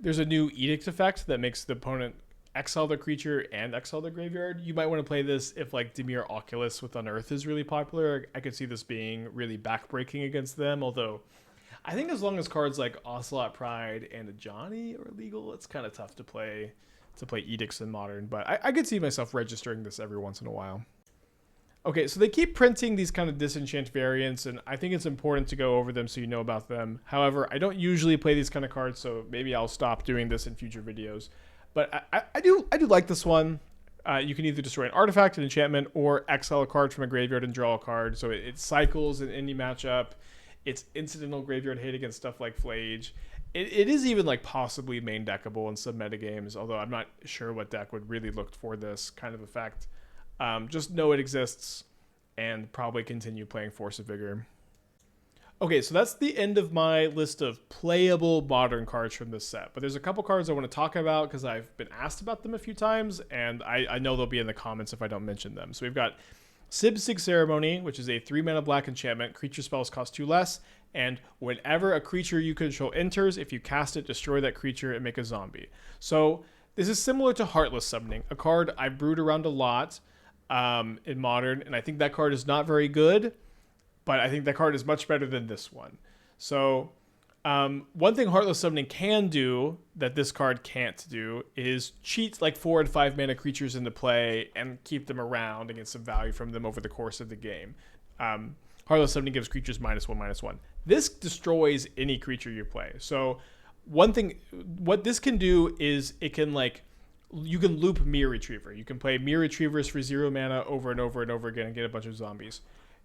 There's a new Edict effect that makes the opponent exile their creature and exile their graveyard. You might want to play this if like Dimir Oculus with Unearth is really popular. I could see this being really backbreaking against them, although I think as long as cards like Ocelot Pride and Ajani are legal, it's kind of tough to play Edicts in Modern, but I could see myself registering this every once in a while. Okay, so they keep printing these kind of disenchant variants, and I think it's important to go over them so you know about them. However, I don't usually play these kind of cards, so maybe I'll stop doing this in future videos. But I do like this one. You can either destroy an artifact, an enchantment, or exile a card from a graveyard and draw a card. So it cycles in any matchup. It's incidental graveyard hate against stuff like Flage. It is even like possibly main deckable in some metagames, although I'm not sure what deck would really look for this kind of effect. Just know it exists and probably continue playing Force of Vigor. Okay, so that's the end of my list of playable Modern cards from this set. But there's a couple cards I want to talk about because I've been asked about them a few times, and I know they'll be in the comments if I don't mention them. So we've got Sib-Sig Ceremony, which is a 3-mana black enchantment. Creature spells cost 2 less, and whenever a creature you control enters, if you cast it, destroy that creature and make a zombie. So this is similar to Heartless Summoning, a card I've brewed around a lot in Modern, and I think that card is not very good, but I think that card is much better than this one. So one thing Heartless Summoning can do that this card can't do is cheat like 4 and 5 mana creatures into play and keep them around and get some value from them over the course of the game. Heartless Summoning gives creatures -1/-1. This destroys any creature you play. So one thing, what this can do is it can like you can loop Mirror Retriever. You can play Mirror Retrievers for 0 mana over and over and over again and get a bunch of zombies.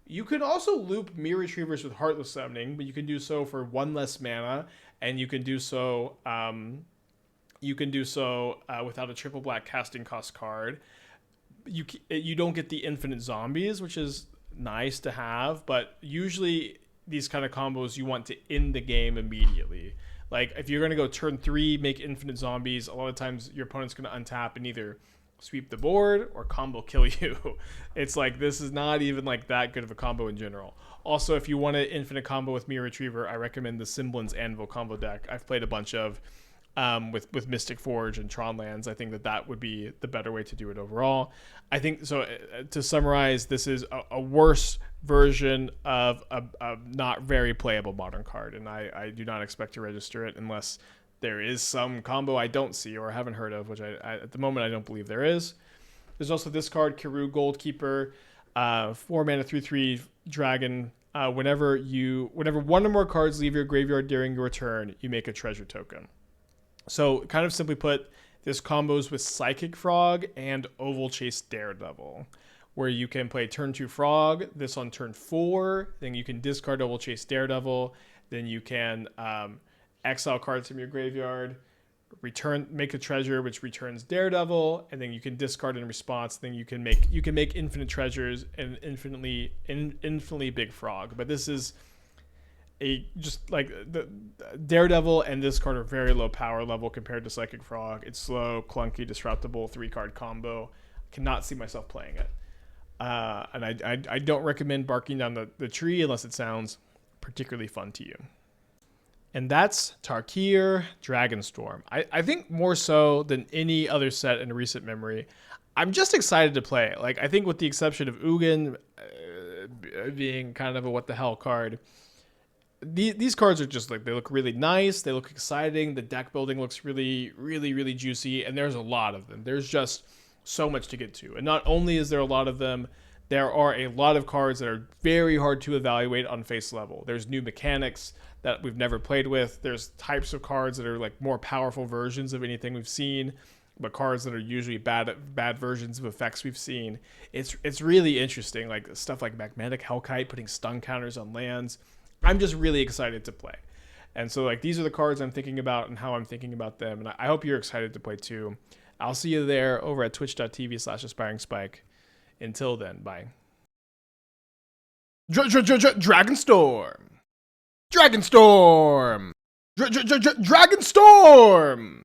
You can also loop Mirror Retrievers with Heartless Summoning, but you can do so for 1 less mana, and you can do so without a triple black casting cost card. You don't get the infinite zombies, which is nice to have, but usually these kind of combos you want to end the game immediately. Like if you're gonna go turn 3, make infinite zombies, a lot of times your opponent's gonna untap and either sweep the board or combo kill you. It's like this is not even like that good of a combo in general. Also, if you want an infinite combo with Mirror Retriever, I recommend the Semblance Anvil combo deck. I've played a bunch of with Mystic Forge and Tron lands. I think that would be the better way to do it overall. I think so. To summarize, this is a worse version of a not very playable modern card, and I do not expect to register it unless there is some combo I don't see or haven't heard of, which I at the moment I don't believe there is. There's also this card, Kiru Goldkeeper, 4 mana 3/3 dragon. Whenever one or more cards leave your graveyard during your turn, you make a treasure token. So, kind of simply put, this combos with Psychic Frog and Oval Chase Daredevil, where you can play turn 2 Frog, this on turn 4, then you can discard Oval Chase Daredevil, then you can exile cards from your graveyard, make a treasure which returns Daredevil, and then you can discard in response. Then you can make infinite treasures and infinitely big frog. But this is just like the Daredevil and this card are very low power level compared to Psychic Frog. It's slow, clunky, disruptible, 3-card combo. Cannot see myself playing it. And I don't recommend barking down the tree unless it sounds particularly fun to you. And that's Tarkir Dragonstorm. I think more so than any other set in recent memory, I'm just excited to play it. Like, I think with the exception of Ugin being kind of a what the hell card, these cards are just like, they look really nice. They look exciting. The deck building looks really, really, really juicy. And there's a lot of them. There's just so much to get to. And not only is there a lot of them, there are a lot of cards that are very hard to evaluate on face level. There's new mechanics that we've never played with. There's types of cards that are like more powerful versions of anything we've seen, but cards that are usually bad versions of effects we've seen. It's really interesting, like stuff like Magnetic Hellkite, putting stun counters on lands. I'm just really excited to play. And so like these are the cards I'm thinking about and how I'm thinking about them. And I hope you're excited to play too. I'll see you there over at twitch.tv/aspiringspike. Until then, bye. Dragonstorm! Dragonstorm! Dragonstorm!